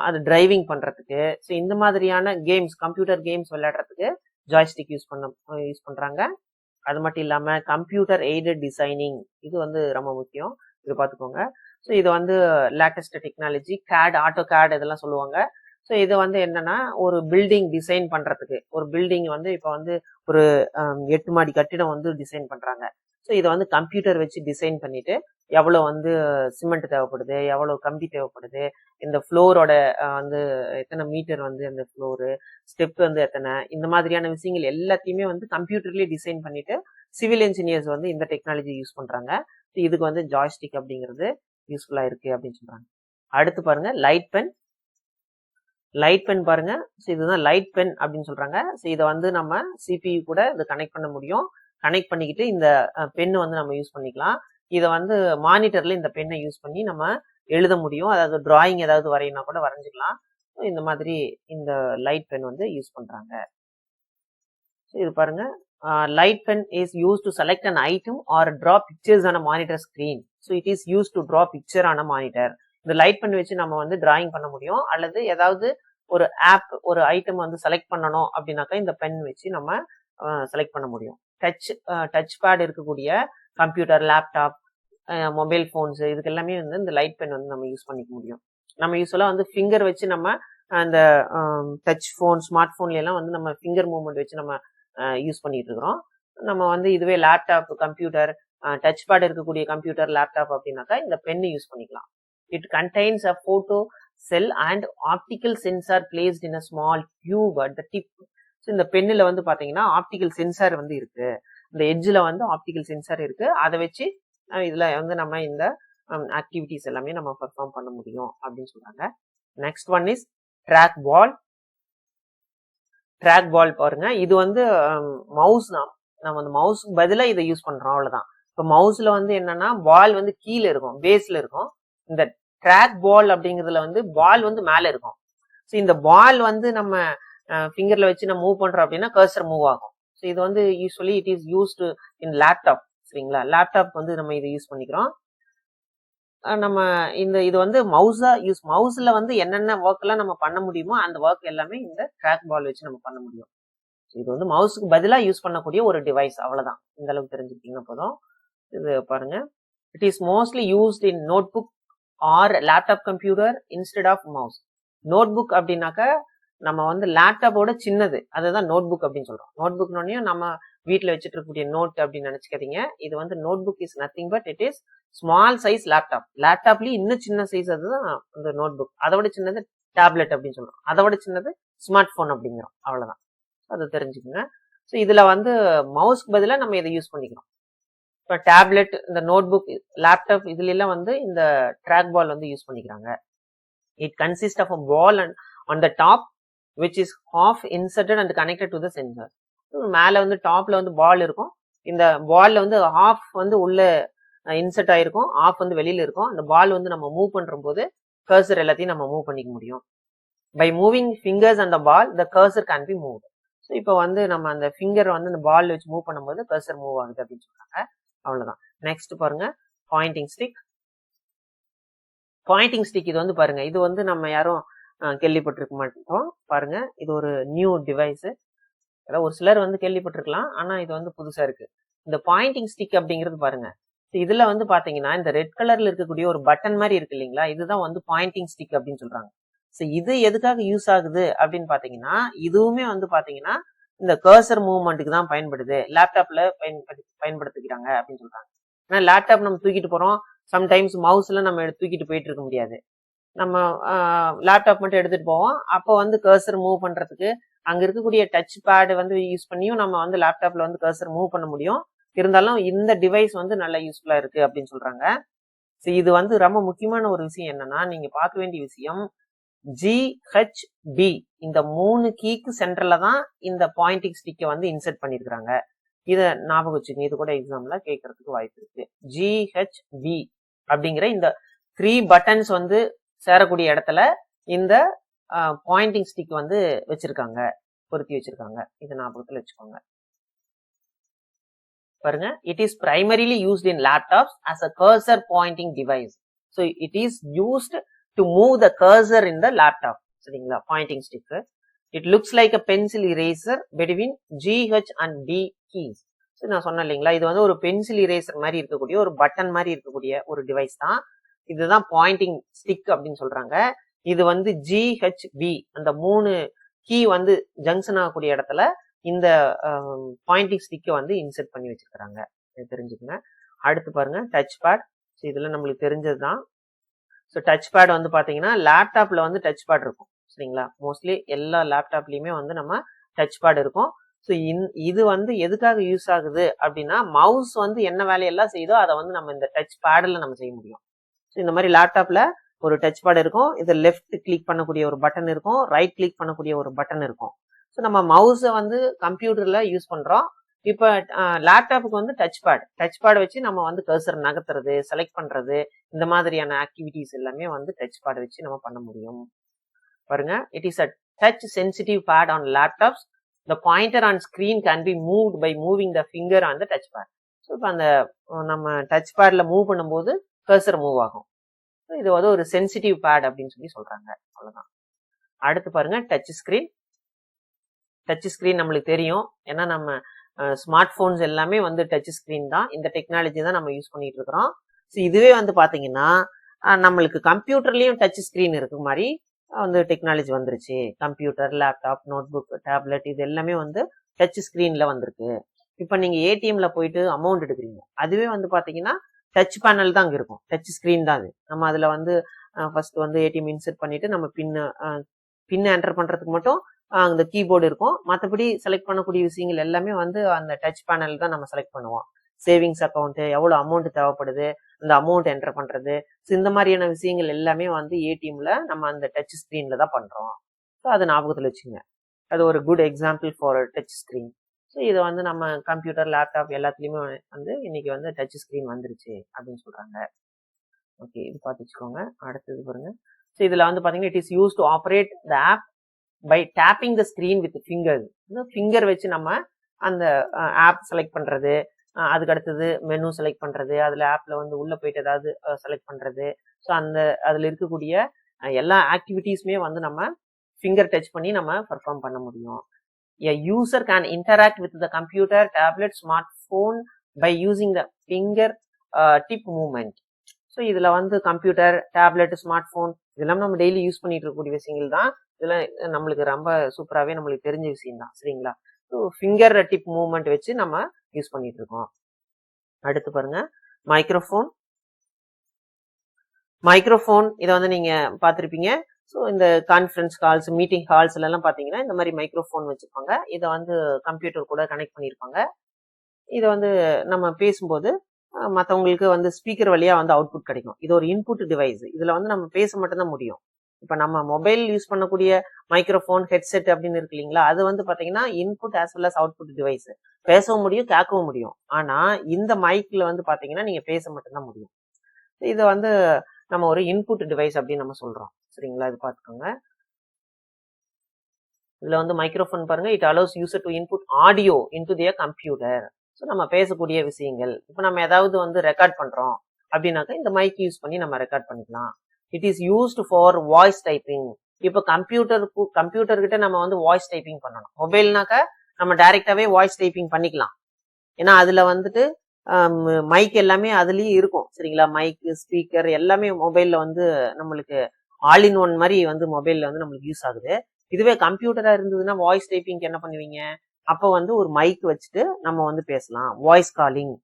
அது டிரைவிங் பண்றதுக்கு, ஸோ இந்த மாதிரியான கேம்ஸ் கம்ப்யூட்டர் கேம்ஸ் விளையாடுறதுக்கு ஜாய்ஸ்டிக் யூஸ் பண்றாங்க. அது மட்டும் இல்லாம கம்ப்யூட்டர் எய்டட் டிசைனிங் இது வந்து ரொம்ப முக்கியம். இது பார்த்துக்கோங்க. ஸோ இது வந்து லேட்டஸ்ட் டெக்னாலஜி CAD, AutoCAD இதெல்லாம் சொல்லுவாங்க. ஸோ இது வந்து என்னன்னா ஒரு பில்டிங் டிசைன் பண்றதுக்கு, ஒரு பில்டிங் வந்து இப்போ வந்து ஒரு 8 மாடி கட்டிடம் வந்து டிசைன் பண்றாங்க. ஸோ இதை வந்து கம்ப்யூட்டர் வச்சு டிசைன் பண்ணிட்டு எவ்வளவு வந்து சிமெண்ட் தேவைப்படுது, எவ்வளவு கம்பி தேவைப்படுது, இந்த ஃப்ளோரோட வந்து எத்தனை மீட்டர் வந்து அந்த ஃப்ளோரு, ஸ்டெப் வந்து எத்தனை, இந்த மாதிரியான விஷயங்கள் எல்லாத்தையுமே வந்து கம்ப்யூட்டர்லயே டிசைன் பண்ணிட்டு சிவில் இன்ஜினியர்ஸ் வந்து இந்த டெக்னாலஜி யூஸ் பண்றாங்க. இதுக்கு வந்து ஜாய்ஸ்டிக் அப்படிங்கிறது யூஸ்ஃபுல்லா இருக்கு அப்படின்னு சொல்றாங்க. அடுத்து பாருங்க, லைட் பென் பாருங்க. ஸோ இதுதான் லைட் பென் அப்படின்னு சொல்றாங்க. ஸோ இதை வந்து நம்ம CPU கூட இதை கனெக்ட் பண்ண முடியும். கனெக்ட் பண்ணிக்கிட்டு இந்த பென் வந்து நம்ம யூஸ் பண்ணிக்கலாம். இதை வந்து மானிட்டர்ல இந்த பெண்ணை யூஸ் பண்ணி நம்ம எழுத முடியும். அதாவது டிராயிங் ஏதாவது வரையினா கூட வரைஞ்சிக்கலாம். இந்த மாதிரி இந்த லைட் பென் வந்து யூஸ் பண்றாங்க. இது பாருங்க, light pen is used to select an item or draw pictures on a monitor screen. So it is used to draw picture on a monitor. இந்த லைட் பென் வச்சு நம்ம வந்து டிராயிங் பண்ண முடியும், அல்லது ஏதாவது ஒரு ஆப் ஒரு ஐட்டம் வந்து செலக்ட் பண்ணணும் அப்படின்னாக்கா இந்த பென் வச்சு நம்ம செலக்ட் பண்ண முடியும். டச் பேட் இருக்கக்கூடிய கம்ப்யூட்டர், லேப்டாப், மொபைல் ஃபோன்ஸ் இதுக்கு எல்லாமே வந்து இந்த லைட் பென் வந்து நம்ம யூஸ் பண்ணிக்க முடியும். நம்ம யூஸ்வலாக வந்து ஃபிங்கர் வச்சு நம்ம அந்த டச் ஃபோன், ஸ்மார்ட் ஃபோன்ல எல்லாம் வந்து நம்ம ஃபிங்கர் மூவ்மெண்ட் வச்சு நம்ம யூஸ் பண்ணிட்டு இருக்கிறோம். நம்ம வந்து இதுவே லேப்டாப், கம்ப்யூட்டர், டச் பேட் இருக்கக்கூடிய கம்ப்யூட்டர், லேப்டாப் அப்படின்னாக்கா இந்த பென் யூஸ் பண்ணிக்கலாம். It contains a photo cell and optical sensor placed in a small tube at the tip. So இந்த பென்னில் வந்து பார்த்தீங்கன்னா ஆப்டிக்கல் சென்சார் வந்து இருக்கு, இந்த எட்ஜில் வந்து ஆப்டிக்கல் சென்சார் இருக்கு. அதை வச்சு இதில் வந்து நம்ம இந்த ஆக்டிவிட்டிஸ் எல்லாமே நம்ம பெர்ஃபார்ம் பண்ண முடியும் அப்படின்னு சொல்றாங்க. Next one is trackball. Trackball பாருங்க, இது வந்து மவுஸ் தான். நம்ம வந்து மவுஸ்க்கு பதிலாக இதை யூஸ் பண்றோம், அவ்வளவுதான். இப்போ மவுஸ்ல வந்து என்னன்னா பால் வந்து கீழே இருக்கும், பேஸ்ல இருக்கும். இந்த ட்ராக் பால் அப்படிங்கிறதுல வந்து பால் வந்து மேல இருக்கும். ஸோ இந்த பால் வந்து நம்ம ஃபிங்கர்ல வச்சு நம்ம மூவ் பண்றோம் அப்படின்னா கர்சர் மூவ் ஆகும். ஸோ இது வந்து usually it is used in laptop. சரிங்களா, லேப்டாப் வந்து நம்ம இதை யூஸ் பண்ணிக்கிறோம். நம்ம இது வந்து மவுஸ்ல வந்து என்னென்ன ஒர்க் எல்லாம் நம்ம பண்ண முடியுமோ அந்த ஒர்க் எல்லாமே இந்த ட்ராக் பால் வச்சு நம்ம பண்ண முடியும். இது வந்து மவுஸுக்கு பதிலாக யூஸ் பண்ணக்கூடிய ஒரு டிவைஸ், அவ்வளவுதான். இந்த அளவுக்கு தெரிஞ்சுக்கிட்டீங்கன்னா போதும். இது பாருங்க, it is mostly used in notebook or laptop computer instead of mouse. Notebook அப்படின்னாக்க நம்ம வந்து லேப்டாப்போட சின்னது, அதுதான் நோட் புக் அப்படின்னு சொல்றோம். நோட் புக்னோடனே நம்ம வீட்டில் வச்சுட்டு இருக்கக்கூடிய நோட் அப்படின்னு நினைச்சுக்காதீங்க. இது வந்து notebook is nothing but it is small size laptop. லேப்டாப்லயும் இன்னும் சின்ன சைஸ் அதுதான் இந்த நோட் புக். அதோட சின்னது டேப்லெட் அப்படின்னு சொல்றோம், அதோட சின்னது ஸ்மார்ட் போன் அப்படிங்கிறோம், அவ்வளவுதான். அதை தெரிஞ்சுக்கோங்க. ஸோ இதுல வந்து மவுஸ்க்கு பதிலாக நம்ம இதை யூஸ் பண்ணிக்கிறோம். இப்போ டேப்லெட், இந்த நோட் புக், லேப்டாப் இதுல எல்லாம் வந்து இந்த ட்ராக் பால் வந்து யூஸ் பண்ணிக்கிறாங்க. It consist of a ball and on the top which is half inserted and connected to the sensor. மேல வந்து டாப்ல வந்து பால் இருக்கும், இந்த பால்ல வந்து ஹாஃப் வந்து உள்ள இன்சர்ட் ஆயிருக்கும், ஹாஃப் வந்து வெளியில இருக்கும். அந்த பால் வந்து நம்ம மூவ் பண்ற போது கர்சர் எல்லாத்தையும் நம்ம மூவ் பண்ணிக்க முடியும். By moving fingers and the ball the cursor can be move. So இப்போ வந்து நம்ம அந்த ஃபிங்கர் வந்து அந்த பால் வச்சு மூவ் பண்ணும்போது கர்சர் மூவ் ஆகுது அப்படின்னு சொல்றாங்க, அவ்வளவுதான். நெக்ஸ்ட் பாருங்க, பாயிண்டிங் ஸ்டிக். பாயிண்டிங் ஸ்டிக் இது வந்து பாருங்க, இது வந்து நம்ம யாரும் கேள்விப்பட்டிருக்க மாட்டோம். பாருங்க, இது ஒரு நியூ டிவைஸ். அதாவது ஒரு சிலர் வந்து கேள்விப்பட்டிருக்கலாம், ஆனா இது வந்து புதுசா இருக்கு. இந்த பாயிண்டிங் ஸ்டிக் அப்படிங்கிறது பாருங்க, இதுல வந்து பாத்தீங்கன்னா இந்த ரெட் கலர்ல இருக்கக்கூடிய ஒரு பட்டன் மாதிரி இருக்கு இல்லைங்களா, இதுதான் வந்து பாயிண்டிங் ஸ்டிக் அப்படின்னு சொல்றாங்க. ஸோ இது எதுக்காக யூஸ் ஆகுது அப்படின்னு பாத்தீங்கன்னா, இதுவுமே வந்து பாத்தீங்கன்னா இந்த கர்சர் மூவ்மெண்ட்டுக்கு தான் பயன்படுது, லேப்டாப்ல பயன்படுத்திக்கிறாங்க அப்படின்னு சொல்றாங்க. ஏன்னா லேப்டாப் நம்ம தூக்கிட்டு போறோம், சம்டைம்ஸ் மவுஸ்ல நம்ம தூக்கிட்டு போயிட்டு இருக்க முடியாது. நம்ம லேப்டாப் மட்டும் எடுத்துட்டு போவோம், அப்போ வந்து கர்சர் மூவ் பண்றதுக்கு அங்க இருக்கக்கூடிய டச் பேட் வந்து யூஸ் பண்ணியும் நம்ம வந்து லேப்டாப்ல வந்து கர்சர் மூவ் பண்ண முடியும். இருந்தாலும் இந்த டிவைஸ் வந்து நல்ல யூஸ்ஃபுல்லா இருக்கு அப்படின்னு சொல்றாங்க. இது வந்து ரொம்ப முக்கியமான ஒரு விஷயம் என்னன்னா, நீங்க பார்க்க வேண்டிய விஷயம் GHB இந்த 3 கீக்கு சென்டர்ல தான் இந்த பாயிண்டிங் ஸ்டிக்கை வந்து இன்சர்ட் பண்ணிருக்காங்க. இத ஞாபகம் வச்சுக்கோங்க, இது கூட எக்ஸாம்ல கேட்கறதுக்கு வாய்ப்பு இருக்கு. GHB அப்படிங்கிற இந்த 3 பட்டன்ஸ் வந்து சேரக்கூடிய இடத்துல இந்த பாயிண்டிங் ஸ்டிக் வந்து வச்சிருக்காங்க, பொருத்தி வச்சிருக்காங்க. இதை ஞாபகத்துல வச்சுக்கோங்க. பாருங்க, it is primarily used in laptops as a cursor pointing device. So it is used to move the cursor in the laptop. சரிங்களா, pointing stick. It looks like a pencil eraser between GH and D keys. நான் சொன்னேன் இல்லைங்களா, இது வந்து ஒரு pencil eraser மாதிரி இருக்கக்கூடிய ஒரு பட்டன் மாதிரி இருக்கக்கூடிய ஒரு டிவைஸ் தான். இதுதான் பாயிண்டிங் ஸ்டிக் அப்படின்னு சொல்றாங்க. இது வந்து GHB அந்த 3 கீ வந்து ஜங்ஷன் ஆகக்கூடிய இடத்துல இந்த பாயிண்டிங் ஸ்டிக்கை வந்து இன்சர்ட் பண்ணி வச்சிருக்காங்க, தெரிஞ்சுக்கங்க. அடுத்து பாருங்க, டச் பேட். இதுல நம்மளுக்கு தெரிஞ்சதுதான். ஸோ டச் பேட் வந்து பாத்தீங்கன்னா லேப்டாப்ல வந்து டச் பேட் இருக்கும், சரிங்களா. மோஸ்ட்லி எல்லா லேப்டாப்லயுமே வந்து நம்ம டச் பேட் இருக்கும். ஸோ இது வந்து எதுக்காக யூஸ் ஆகுது அப்படின்னா, மவுஸ் வந்து என்ன வேலையெல்லாம் செய்யுதோ அதை வந்து நம்ம இந்த டச் பேட்ல நம்ம செய்ய முடியும். ஸோ இந்த மாதிரி லேப்டாப்ல ஒரு டச் பேட் இருக்கும், இது லெஃப்ட் கிளிக் பண்ணக்கூடிய ஒரு பட்டன் இருக்கும், ரைட் கிளிக் பண்ணக்கூடிய ஒரு பட்டன் இருக்கும். ஸோ நம்ம மவுஸை வந்து கம்ப்யூட்டர்ல யூஸ் பண்றோம். இப்போ லேப்டாப்புக்கு வந்து டச் பேட் வச்சு நம்ம வந்து கர்சர் நகர்த்துறது, செலக்ட் பண்றது, இந்த மாதிரியான ஆக்டிவிட்டிஸ் எல்லாமே வந்து டச் பேட் வச்சு நம்ம பண்ண முடியும். பாருங்க, it is a touch sensitive pad on laptops the pointer on screen can be moved by moving the finger on the touch pad. So இப்போ அந்த நம்ம டச் பேட்ல மூவ் பண்ணும்போது கர்சர் மூவ் ஆகும். இது வந்து ஒரு சென்சிட்டிவ் பேட் அப்படின்னு சொல்லி சொல்றாங்க. அவ்வளவுதான். அடுத்து பாருங்க டச் ஸ்கிரீன். டச் ஸ்கிரீன் நம்மளுக்கு தெரியும், ஏன்னா நம்ம ஸ்மார்ட் போன்ஸ் எல்லாமே வந்து டச் ஸ்கிரீன் தான். இந்த டெக்னாலஜி தான் நம்ம யூஸ் பண்ணிட்டு இருக்கிறோம். ஸோ இதுவே வந்து பாத்தீங்கன்னா நம்மளுக்கு கம்ப்யூட்டர்லயும் டச் ஸ்கிரீன் இருக்கு மாதிரி வந்து டெக்னாலஜி வந்துருச்சு. Computer, laptop, notebook, tablet இது எல்லாமே வந்து டச் ஸ்கிரீன்ல வந்திருக்கு. இப்ப நீங்க ஏடிஎம்ல போயிட்டு அமௌண்ட் எடுக்கிறீங்க, அதுவே வந்து பாத்தீங்கன்னா டச் பேனல் தான் அங்க இருக்கும், டச் ஸ்கிரீன் தான் அது. நம்ம அதுல வந்து ஃபர்ஸ்ட் வந்து ஏடிஎம் இன்சர்ட் பண்ணிட்டு நம்ம பின் என்டர் பண்றதுக்கு மட்டும் அந்த கீபோர்டு இருக்கும். மற்றபடி செலக்ட் பண்ணக்கூடிய விஷயங்கள் எல்லாமே வந்து அந்த டச் பேனல் தான் நம்ம செலக்ட் பண்ணுவோம். சேவிங்ஸ் அக்கௌண்ட், எவ்வளவு அமௌண்ட் தேவைப்படுது, அந்த அமௌண்ட் என்டர் பண்றது, இந்த மாதிரியான விஷயங்கள் எல்லாமே வந்து ஏடிஎம்ல நம்ம அந்த டச் ஸ்கிரீன்ல தான் பண்றோம். ஸோ அதை ஞாபகத்தில் வச்சுங்க. அது ஒரு good example for touch screen. So இது வந்து நம்ம கம்ப்யூட்டர், லேப்டாப் எல்லாத்துலயுமே வந்து இன்னைக்கு வந்து டச் ஸ்கிரீன் வந்துருச்சு அப்படின்னு சொல்றாங்க. ஓகே, இது பார்த்து வச்சுக்கோங்க. அடுத்தது பாருங்க. ஸோ இதுல வந்து பாத்தீங்கன்னா it is use to operate the app by tapping the screen with finger. Finger வச்சு நம்ம அந்த ஆப் செலக்ட் பண்றது, அதுக்கு அடுத்தது மெனு செலக்ட் பண்றது, அதுல ஆப்ல வந்து உள்ள போயிட்டு ஏதாவது செலக்ட் பண்றது. ஸோ அந்த அதுல இருக்கக்கூடிய எல்லா ஆக்டிவிட்டிஸுமே வந்து நம்ம ஃபிங்கர் டச் பண்ணி நம்ம பெர்ஃபார்ம் பண்ண முடியும். A user can interact with the computer, tablet, smartphone by using the finger tip movement. So இதுல வந்து கம்ப்யூட்டர், டேப்லெட், ஸ்மார்ட் போன் இதெல்லாம் நம்ம டெய்லி யூஸ் பண்ணிட்டு இருக்கக்கூடிய விஷயங்கள் தான். இதெல்லாம் நம்மளுக்கு ரொம்ப சூப்பராகவே நம்மளுக்கு தெரிஞ்ச விஷயம் தான், சரிங்களா? ஸோ ஃபிங்கர் டிப் மூவ்மெண்ட் வச்சு நம்ம யூஸ் பண்ணிட்டு இருக்கோம். அடுத்து பாருங்க மைக்ரோஃபோன். மைக்ரோஃபோன் இதை வந்து நீங்க பார்த்துருப்பீங்க. ஸோ இந்த கான்ஃபரன்ஸ் கால்ஸ், மீட்டிங் ஹால்ஸ்ல எல்லாம் பாத்தீங்கன்னா இந்த மாதிரி மைக்ரோஃபோன் வச்சிருப்பாங்க. இதை வந்து கம்ப்யூட்டர் கூட கனெக்ட் பண்ணியிருப்பாங்க. இதை வந்து நம்ம பேசும்போது மற்றவங்களுக்கு வந்து ஸ்பீக்கர் வழியா வந்து அவுட்புட் கிடைக்கும். இது ஒரு இன்புட் டிவைஸ். இதுல வந்து நம்ம பேச மட்டும்தான் முடியும். இப்ப நம்ம மொபைல் யூஸ் பண்ணக்கூடிய மைக்ரோஃபோன், ஹெட்செட் அப்படின்னு இருக்கு இல்லைங்களா, அது வந்து பாத்தீங்கன்னா input as well as output device. பேசவும் முடியும், கேட்கவும் முடியும். ஆனா இந்த மைக்ல வந்து பாத்தீங்கன்னா நீங்க பேச மட்டும்தான் முடியும். இது வந்து நம்ம ஒரு இன்புட் டிவைஸ் அப்படின்னு நம்ம சொல்றோம், சரிங்களா? இது பாத்துக்கோங்க. இதுல வந்து மைக்ரோஃபோன் பாருங்க, it allows user to input audio into their computer. So நம்ம பேசக்கூடிய விஷயங்கள், இப்போ நம்ம ஏதாவது வந்து ரெக்கார்ட் பண்றோம் அப்படின்னாக்கா இந்த மைக் யூஸ் பண்ணி நம்ம ரெக்கார்ட் பண்ணிக்கலாம். It is used for voice typing. இப்போ கம்ப்யூட்டர் கிட்ட நம்ம வந்து வாய்ஸ் டைப்பிங் பண்ணணும். மொபைல்னாக்கா நம்ம டைரக்டாவே வாய்ஸ் டைப்பிங் பண்ணிக்கலாம். ஏன்னா அதுல வந்துட்டு மைக் எல்லாமே அதுலயே இருக்கும், சரிங்களா? மைக், ஸ்பீக்கர் எல்லாமே மொபைல்ல வந்து நம்மளுக்கு ஆல் இன் ஒன் மாதிரி வந்து மொபைல்ல வந்து நம்மளுக்கு யூஸ் ஆகுது. இதுவே கம்ப்யூட்டரா இருந்ததுன்னா வாய்ஸ் டைப்பிங் என்ன பண்ணுவீங்க? அப்போ வந்து ஒரு மைக் வச்சுட்டு நம்ம வந்து பேசலாம். வாய்ஸ் காலிங்,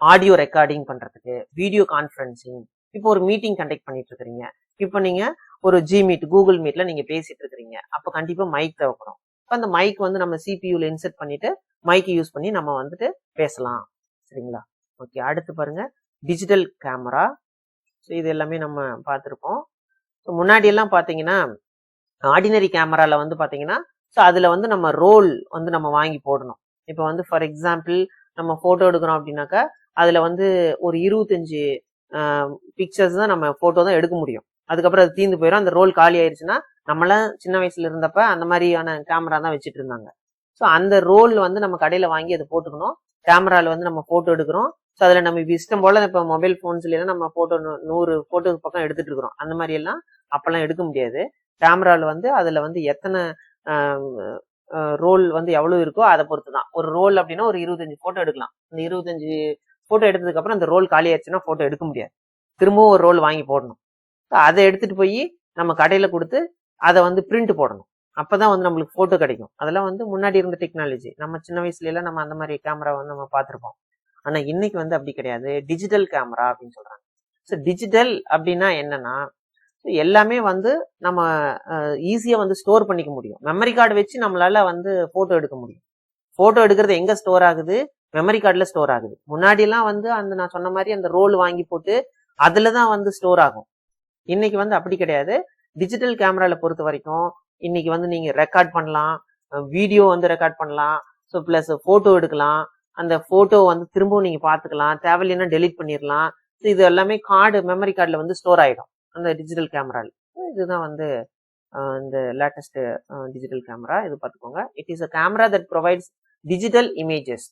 ஆடியோ ரெக்கார்டிங் பண்றதுக்கு, வீடியோ கான்ஃபரன்சிங். இப்போ ஒரு மீட்டிங் கண்டக்ட் பண்ணிட்டு இருக்கிறீங்க, இப்போ நீங்க ஒரு ஜி மீட், கூகுள் மீட்ல நீங்க பேசிட்டு இருக்கிறீங்க, அப்போ கண்டிப்பா மைக் தேவைப்படும். இப்போ அந்த மைக் வந்து நம்ம சிபியூல இன்செர்ட் பண்ணிட்டு மைக் யூஸ் பண்ணி நம்ம வந்துட்டு பேசலாம், சரிங்களா? ஓகே, அடுத்து பாருங்க டிஜிட்டல் கேமரா. ஸோ இது எல்லாமே நம்ம பார்த்துருப்போம். ஸோ முன்னாடி எல்லாம் பாத்தீங்கன்னா ஆர்டினரி கேமரால வந்து பாத்தீங்கன்னா ஸோ அதுல வந்து நம்ம ரோல் வந்து நம்ம வாங்கி போடணும். இப்போ வந்து ஃபார் எக்ஸாம்பிள் நம்ம போட்டோ எடுக்கிறோம் அப்படின்னாக்கா அதுல வந்து ஒரு 25 பிக்சர்ஸ் தான் நம்ம போட்டோ தான் எடுக்க முடியும். அதுக்கப்புறம் அது தீர்ந்து போயிடும். அந்த ரோல் காலி ஆயிடுச்சுன்னா, நம்மளாம் சின்ன வயசுல இருந்தப்ப அந்த மாதிரியான கேமரா தான் வச்சுட்டு இருந்தாங்க. ஸோ அந்த ரோல் வந்து நம்ம கடையில வாங்கி அதை போட்டுக்கணும். கேமரால வந்து நம்ம போட்டோ எடுக்கிறோம். ஸோ அதுல நம்ம இஷ்டம் போல இப்போ மொபைல் போன்ஸ்ல எல்லாம் நம்ம போட்டோ 100 போட்டோ பக்கம் எடுத்துட்டு இருக்கிறோம். அந்த மாதிரி எல்லாம் அப்பெல்லாம் எடுக்க முடியாது. கேமரால வந்து அதுல வந்து எத்தனை ரோல் வந்து எவ்வளவு இருக்கோ அதை பொறுத்து தான். ஒரு ரோல் அப்படின்னா ஒரு 25 போட்டோ எடுக்கலாம். இந்த 25 போட்டோ எடுத்ததுக்கு அப்புறம் அந்த ரோல் காலி ஆயிடுச்சுன்னா போட்டோ எடுக்க முடியாது. திரும்பவும் ஒரு ரோல் வாங்கி போடணும். அதை எடுத்துட்டு போய் நம்ம கடையில கொடுத்து அதை வந்து பிரிண்ட் போடணும். அப்பதான் வந்து நம்மளுக்கு போட்டோ கிடைக்கும். அதெல்லாம் வந்து முன்னாடி இருந்த டெக்னாலஜி. நம்ம சின்ன வயசுல எல்லாம் நம்ம அந்த மாதிரி கேமரா வந்து நம்ம பார்த்திருப்போம். ஆனா இன்னைக்கு வந்து அப்படி கிடையாது. டிஜிட்டல் கேமரா அப்படின்னு சொல்றாங்க. ஸோ டிஜிட்டல் அப்படின்னா என்னன்னா எல்லாமே வந்து நம்ம ஈஸியா வந்து ஸ்டோர் பண்ணிக்க முடியும். மெமரி கார்டு வச்சு நம்மளால வந்து போட்டோ எடுக்க முடியும். போட்டோ எடுக்கிறது எங்க ஸ்டோர் ஆகுது? மெமரி கார்டுல ஸ்டோர் ஆகுது. முன்னாடி எல்லாம் வந்து அந்த நான் சொன்ன மாதிரி அந்த ரோல் வாங்கி போட்டு அதுலதான் வந்து ஸ்டோர் ஆகும். இன்னைக்கு வந்து அப்படி கிடையாது. டிஜிட்டல் கேமரால பொறுத்த வரைக்கும் இன்னைக்கு வந்து நீங்க ரெக்கார்ட் பண்ணலாம், வீடியோ வந்து ரெக்கார்ட் பண்ணலாம், ஸோ பிளஸ் போட்டோ எடுக்கலாம். அந்த போட்டோ வந்து திரும்பவும் நீங்க பாத்துக்கலாம், தேவையில்லைன்னா டெலீட் பண்ணிடலாம். இது எல்லாமே கார்டு, மெமரி கார்டுல வந்து ஸ்டோர் ஆயிடும் அந்த டிஜிட்டல் கேமரால. இதுதான் வந்து இந்த லேட்டஸ்ட் டிஜிட்டல் கேமரா இது பார்த்துக்கோங்க. It is a camera that provides digital images.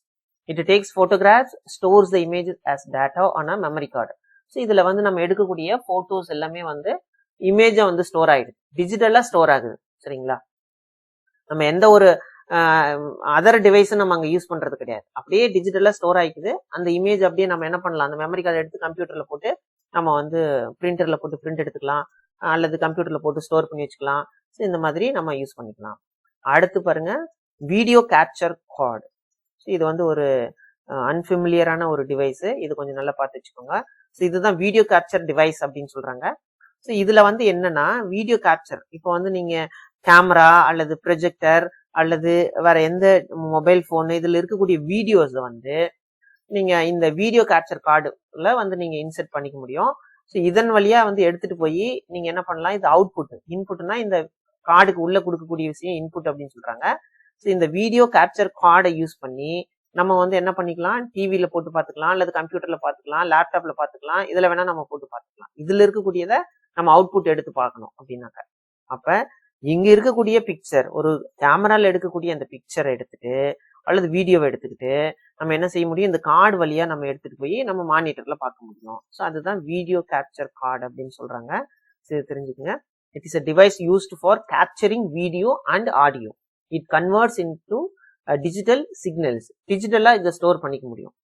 It takes photographs, stores the images as data on a memory card. So இதுல வந்து நம்ம எடுக்கக்கூடிய போட்டோஸ் எல்லாமே வந்து இமேஜா வந்து ஸ்டோர் ஆயிடுது, டிஜிட்டலா ஸ்டோர் ஆகுது. சரிங்களா? நம்ம எந்த ஒரு அதர் டிவைஸும் நம்ம அங்கே யூஸ் பண்றது கிடையாது, அப்படியே டிஜிட்டலா ஸ்டோர் ஆகிக்குது. அந்த இமேஜ் அப்படியே நம்ம என்ன பண்ணலாம், அந்த மெமரி கார்டு எடுத்து கம்ப்யூட்டர்ல போட்டு நம்ம வந்து பிரிண்டர்ல போட்டு பிரிண்ட் எடுத்துக்கலாம், அல்லது கம்ப்யூட்டர்ல போட்டு ஸ்டோர் பண்ணி வச்சுக்கலாம். ஸோ இந்த மாதிரி நம்ம யூஸ் பண்ணிக்கலாம். அடுத்து பாருங்க, வீடியோ கேப்சர் கார்டு. ஸோ இது வந்து ஒரு அன்ஃபெமிலியரான ஒரு டிவைஸ், இது கொஞ்சம் நல்லா பார்த்து வச்சுக்கோங்க. ஸோ இதுதான் வீடியோ கேப்சர் டிவைஸ் அப்படின்னு சொல்றாங்க. ஸோ இதுல வந்து என்னன்னா, வீடியோ கேப்சர் இப்போ வந்து நீங்க கேமரா அல்லது ப்ரொஜெக்டர் அல்லது வேற எந்த மொபைல் போன் இதுல இருக்கக்கூடிய வீடியோஸ் வந்து நீங்க இந்த வீடியோ கேப்சர் கார்டுல வந்து நீங்க இன்செர்ட் பண்ணிக்க முடியும். ஸோ இதன் வழியா வந்து எடுத்துட்டு போய் நீங்க என்ன பண்ணலாம், இது அவுட்புட். இன்புட்னா இந்த கார்டுக்கு உள்ள கொடுக்கக்கூடிய விஷயம் இன்புட் அப்படின்னு சொல்றாங்க. ஸோ இந்த வீடியோ கேப்சர் கார்டை யூஸ் பண்ணி நம்ம வந்து என்ன பண்ணிக்கலாம், டிவியில போட்டு பார்த்துக்கலாம், அல்லது கம்ப்யூட்டர்ல பார்த்துக்கலாம், லேப்டாப்ல பார்த்துக்கலாம், இதுல வேணா நம்ம போட்டு பார்த்துக்கலாம். இதுல இருக்கக்கூடியதை நம்ம அவுட்புட் எடுத்து பார்க்கணும் அப்படின்னாக்க, அப்ப இங்க இருக்கக்கூடிய பிக்சர், ஒரு கேமரால எடுக்கக்கூடிய அந்த பிக்சரை எடுத்துட்டு அல்லது வீடியோவை எடுத்துக்கிட்டு நம்ம என்ன செய்ய முடியும், இந்த கார்டு வழியா நம்ம எடுத்துட்டு போய் நம்ம மானிட்டர்ல பார்க்க முடியும். ஸோ அதுதான் வீடியோ கேப்சர் கார்டு அப்படின்னு சொல்றாங்க. சரி, தெரிஞ்சுக்கங்க. It is a device used for capturing video and audio. It converts into digital signals. டிஜிட்டலா இதை ஸ்டோர் பண்ணிக்க முடியும்.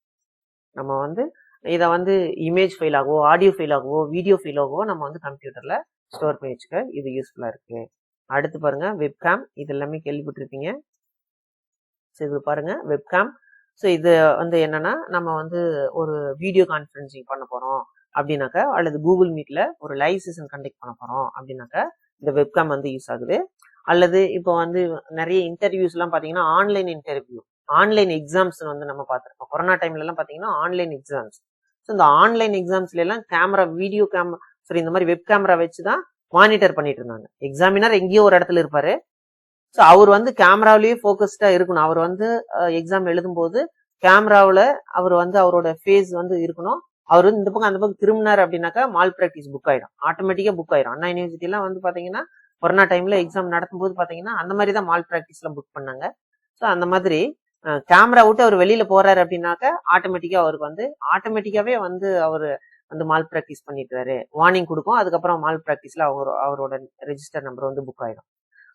நம்ம வந்து இதை வந்து இமேஜ் ஃபைல் ஆகவோ, ஆடியோ ஃபைல் ஆகவோ, வீடியோ ஃபைல் ஆகவோ நம்ம வந்து கம்ப்யூட்டர்ல ஸ்டோர் பண்ணி வச்சுக்க இது யூஸ்ஃபுல்லா இருக்கு. அடுத்து பாருங்க, வெப்கேம். இது எல்லாமே கேள்விப்பட்டிருப்பீங்க. ஸோ இது பாருங்க, வெப்கேம். ஸோ இது வந்து என்னன்னா, நம்ம வந்து ஒரு வீடியோ கான்ஃபரன்சிங் பண்ண போறோம் அப்படின்னாக்கா, அல்லது கூகுள் மீட்ல ஒரு லைவ் செஷன் கண்டக்ட் பண்ண போறோம் அப்படின்னாக்கா இந்த வெப்கேம் வந்து யூஸ் ஆகுது. அல்லது இப்போ வந்து நிறைய இன்டர்வியூஸ் எல்லாம் பாத்தீங்கன்னா ஆன்லைன் இன்டர்வியூ, ஆன்லைன் எக்ஸாம்ஸ் வந்து நம்ம பார்த்திருப்போம். கொரோனா டைம்ல எல்லாம் பாத்தீங்கன்னா ஆன்லைன் எக்ஸாம்ஸ். ஸோ இந்த ஆன்லைன் எக்ஸாம்ஸ்ல எல்லாம் கேமரா, வீடியோ கேமரா, சரி, இந்த மாதிரி வெப் கேமரா வச்சுதான் மானிட்டர் பண்ணிட்டு இருந்தாங்க. எக்ஸாமினர் எங்கேயோ ஒரு இடத்துல இருப்பாரு. ஸோ அவர் வந்து கேமராவிலேயே போக்கஸ்டா இருக்கணும். அவர் வந்து எக்ஸாம் எழுதும் போது கேமராவில அவர் வந்து அவரோட ஃபேஸ் வந்து இருக்கணும். அவர் வந்து இந்த பக்கம் அந்த பக்கம் திரும்பினார் அப்படின்னாக்கா மால் பிராக்டிஸ் புக் ஆயிடும், ஆட்டோமேட்டிக்கா புக் ஆயிடும். அண்ணா யூனிவர்சிட்டி எல்லாம் வந்து பாத்தீங்கன்னா கொரோனா டைம்ல எக்ஸாம் நடத்தும் போது பாத்தீங்கன்னா அந்த மாதிரி தான் மால் பிராக்டிஸ்ல புக் பண்ணாங்க. ஸோ அந்த மாதிரி கேமரா விட்டு அவர் வெளியில போறாரு அப்படின்னாக்க ஆட்டோமேட்டிக்கா அவருக்கு வந்து ஆட்டோமேட்டிக்காவே வந்து அவரு வந்து மால் பிராக்டிஸ் பண்ணிட்டாரு, வார்னிங் கொடுக்கும். அதுக்கப்புறம் மால் பிராக்டிஸ்ல அவரோட ரெஜிஸ்டர் நம்பர் வந்து புக் ஆயிடும்.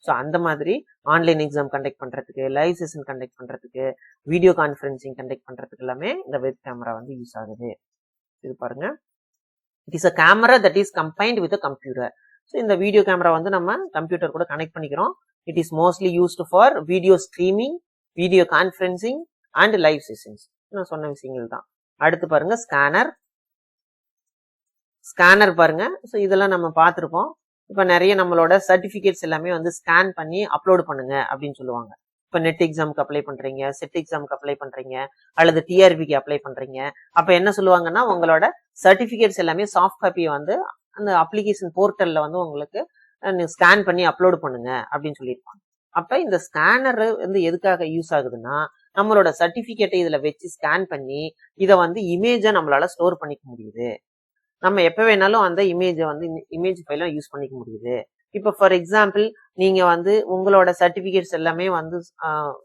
ஸோ அந்த மாதிரி ஆன்லைன் எக்ஸாம் கண்டக்ட் பண்றதுக்கு, லைவ் செஷன் கண்டக்ட் பண்றதுக்கு, வீடியோ கான்ஃபரன்சிங் கண்டக்ட் பண்றதுக்கு எல்லாமே இந்த வெப் கேமரா வந்து யூஸ் ஆகுது. இது பாருங்க, it is a camera that is combined with a computer. So இந்த வீடியோ கேமரா வந்து நம்ம கம்ப்யூட்டர் கூட கனெக்ட் பண்ணிக்கிறோம். It is mostly used for video streaming, video conferencing and live sessions. நான் சொன்ன விஷயங்கள் தான். அடுத்து பாருங்க, ஸ்கேனர். ஸ்கேனர் பாருங்க, ஸோ இதெல்லாம் நம்ம பார்த்துருப்போம். இப்போ நிறைய நம்மளோட சர்டிபிகேட்ஸ் எல்லாமே வந்து ஸ்கேன் பண்ணி அப்லோட் பண்ணுங்க அப்படின்னு சொல்லுவாங்க. இப்போ நெட் எக்ஸாமுக்கு அப்ளை பண்றீங்க, செட் எக்ஸாமுக்கு அப்ளை பண்றீங்க, அல்லது டிஆர்பிக்கு அப்ளை பண்றீங்க. அப்ப என்ன சொல்லுவாங்கன்னா, உங்களோட சர்டிபிகேட்ஸ் எல்லாமே சாஃப்ட் காப்பியை வந்து அந்த அப்ளிகேஷன் போர்ட்டல்ல வந்து உங்களுக்கு ஸ்கேன் பண்ணி அப்லோட் பண்ணுங்க அப்படின்னு சொல்லியிருப்பாங்க. அப்ப இந்த ஸ்கேனர் வந்து எதுக்காக யூஸ் ஆகுதுன்னா, நம்மளோட சர்டிபிகேட்டை இதுல வச்சு ஸ்கேன் பண்ணி இதை வந்து இமேஜா நம்மளால ஸ்டோர் பண்ணிக்க முடியுது. நம்ம எப்ப வேணாலும் அந்த இமேஜை வந்து இமேஜ் ஃபைல யூஸ் பண்ணிக்க முடியுது. இப்போ ஃபார் எக்ஸாம்பிள், நீங்க வந்து உங்களோட சர்டிபிகேட்ஸ் எல்லாமே வந்து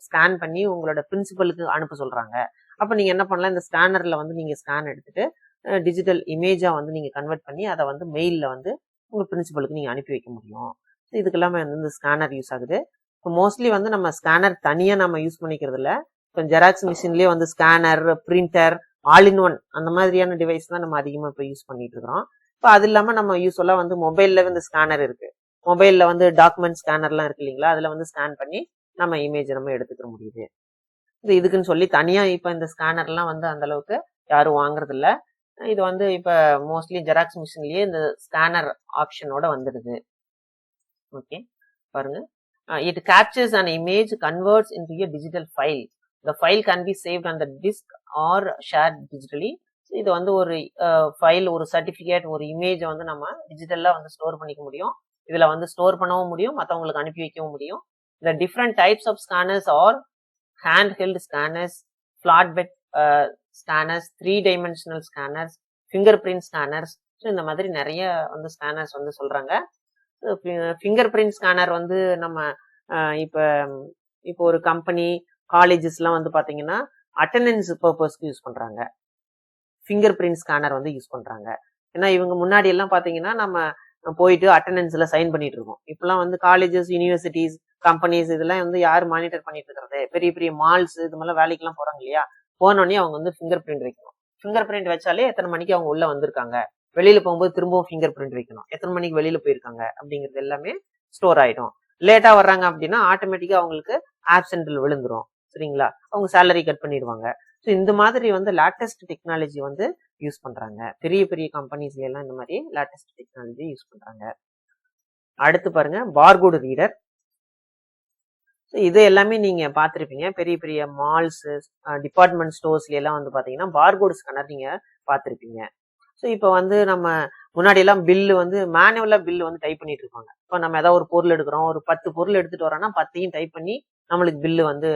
ஸ்கேன் பண்ணி உங்களோட பிரின்சிபலுக்கு அனுப்ப சொல்றாங்க. அப்ப நீங்க என்ன பண்ணலாம், இந்த ஸ்கேனர்ல வந்து நீங்க ஸ்கேன் எடுத்துட்டு டிஜிட்டல் இமேஜா வந்து நீங்க கன்வெர்ட் பண்ணி அதை வந்து மெயில்ல வந்து உங்க பிரின்சிபலுக்கு நீங்க அனுப்பி வைக்க முடியும். இதுக்கெல்லாமே வந்து இந்த ஸ்கேனர் யூஸ் ஆகுது. இப்போ மோஸ்ட்லி வந்து நம்ம ஸ்கேனர் தனியா நம்ம யூஸ் பண்ணிக்கிறது இல்ல. இப்போ ஜெராக்ஸ் மிஷின்லயே வந்து scanner, printer, all in one அந்த மாதிரியான டிவைஸ் தான் நம்ம அதிகமா இப்போ யூஸ் பண்ணிட்டு இருக்கிறோம். இப்போ அது இல்லாம நம்ம யூஸ்வலா வந்து மொபைல்ல வந்து ஸ்கேனர் இருக்கு. மொபைல்ல வந்து டாக்குமெண்ட் ஸ்கேனர்லாம் இருக்கு இல்லைங்களா, அதுல வந்து ஸ்கேன் பண்ணி நம்ம இமேஜ் நம்ம எடுத்துக்க முடியுது. இதுக்குன்னு சொல்லி தனியா இப்ப இந்த ஸ்கேனர்லாம் வந்து அந்த அளவுக்கு யாரும் வாங்குறது இல்ல. இது வந்து இப்ப மோஸ்ட்லி ஜெராக்ஸ் மிஷின்லயே இந்த ஸ்கேனர் ஆப்ஷனோட வந்துடுது. ஓகே, பாருங்க, it captures an image, converts into a digital file. The file can be saved on the disk or shared digitally. இது வந்து ஒரு ஃபைல், ஒரு சர்டிபிகேட், ஒரு இமேஜை வந்து நம்ம டிஜிட்டலா வந்து ஸ்டோர் பண்ணிக்க முடியும். இதுல வந்து ஸ்டோர் பண்ணவும் முடியும், மற்றவங்களுக்கு அனுப்பி வைக்கவும் முடியும். The different types of scanners are handheld scanners, flatbed scanners, 3-dimensional scanners, fingerprint scanners. So இந்த மாதிரி நிறைய வந்து ஸ்கேனர்ஸ் வந்து சொல்றாங்க. ஃபிங்கர் பிரிண்ட் ஸ்கேனர் வந்து நம்ம இப்போ இப்போ ஒரு கம்பெனி காலேஜஸ்லாம் வந்து பாத்தீங்கன்னா அட்டெண்டன்ஸ் பர்பஸ்க்கு யூஸ் பண்றாங்க, ஃபிங்கர் பிரிண்ட் ஸ்கேனர் வந்து யூஸ் பண்றாங்க. ஏன்னா இவங்க முன்னாடி எல்லாம் பாத்தீங்கன்னா நம்ம போயிட்டு அட்டெண்டன்ஸ்ல சைன் பண்ணிட்டு இருக்கோம். இப்பெல்லாம் வந்து காலேஜஸ், யூனிவர்சிட்டிஸ், கம்பெனிஸ் இதெல்லாம் வந்து யார் மானிட்டர் பண்ணிட்டு இருக்கிறது? பெரிய பெரிய மால்ஸ் இது மாதிரிலாம் வேலைக்கெல்லாம் போறாங்க இல்லையா, போனோடனே அவங்க வந்து ஃபிங்கர் பிரிண்ட் வைக்கணும். ஃபிங்கர் பிரிண்ட் வச்சாலே எத்தனை மணிக்கு அவங்க உள்ள வந்திருக்காங்க, வெளியில போகும்போது திரும்பவும் ஃபிங்கர் பிரிண்ட் வைக்கணும், எத்தனை மணிக்கு வெளியில போயிருக்காங்க அப்படிங்கிறது எல்லாமே ஸ்டோர் ஆயிடும். லேட்டா வர்றாங்க அப்படின்னா ஆட்டோமேட்டிக்கா அவங்களுக்கு ஆப்சென்ட்ல விழுந்துரும். சரிங்களா, அவங்க சேலரி கட் பண்ணிடுவாங்க. ஸோ இந்த மாதிரி வந்து லேட்டஸ்ட் டெக்னாலஜி வந்து யூஸ் பண்றாங்க. பெரிய பெரிய கம்பெனிஸ்ல எல்லாம் இந்த மாதிரி லேட்டஸ்ட் டெக்னாலஜி யூஸ் பண்றாங்க. அடுத்து பாருங்க பார்கோடு ரீடர். இது எல்லாமே நீங்க பாத்திருப்பீங்க. பெரிய பெரிய மால்ஸ், டிபார்ட்மெண்ட் ஸ்டோர்ஸ்ல எல்லாம் வந்து பாத்தீங்கன்னா பார்கோடு ஸ்கேனர் நீங்க பாத்திருப்பீங்க. ஸோ இப்போ வந்து நம்ம முன்னாடி எல்லாம் பில்லு வந்து மேனுவலா பில்லு வந்து டைப் பண்ணிட்டு இருப்பாங்க. இப்போ நம்ம ஏதாவது ஒரு பொருள் எடுக்கிறோம், ஒரு 10 பொருள் எடுத்துட்டு வரோம்னா 10ஐயும் டைப் பண்ணி நம்மளுக்கு பில்லு வந்து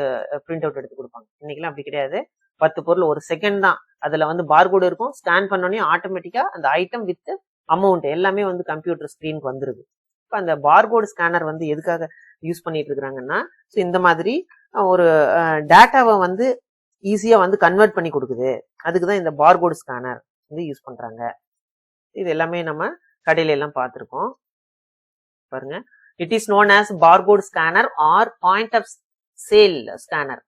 பிரிண்ட் அவுட் எடுத்து கொடுப்பாங்க. இன்னைக்கெல்லாம் அப்படி கிடையாது. 10 பொருள் ஒரு செகண்ட் தான், அதுல வந்து பார்கோடு இருக்கும். ஸ்கேன் பண்ணோடனே ஆட்டோமேட்டிக்கா அந்த ஐட்டம் வித் அமௌண்ட் எல்லாமே வந்து கம்ப்யூட்டர் ஸ்கிரீனுக்கு வந்துருது. இப்போ அந்த பார்கோடு ஸ்கேனர் வந்து எதுக்காக யூஸ் பண்ணிட்டு இருக்கிறாங்கன்னா, ஸோ இந்த மாதிரி ஒரு டேட்டாவை வந்து ஈஸியா வந்து கன்வெர்ட் பண்ணி கொடுக்குது. அதுக்குதான் இந்த பார்கோடு ஸ்கேனர் வந்து யூஸ் பண்றாங்க. இது எல்லாமே நம்ம கடையில எல்லாம் பார்த்திருக்கோம். பாருங்க, it is known as barcode scanner or point of sale scanner,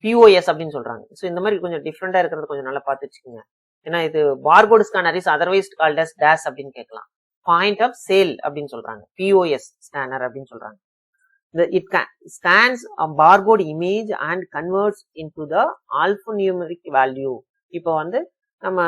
POS அப்படின்னு சொல்றாங்க. ஸோ இந்த மாதிரி கொஞ்சம் டிஃப்ரெண்டா இருக்கிறது கொஞ்சம் நல்லா பார்த்து வச்சுக்கோங்க. ஏன்னா இது barcode scanner is otherwise called as dash அப்படின்னு கேட்கலாம். பாயிண்ட் ஆஃப் சேல் அப்படின்னு சொல்றாங்க, POS ஸ்கேனர் அப்படின்னு சொல்றாங்க. It scans a barcode image and converts into the alphanumeric value. இப்போ வந்து நம்ம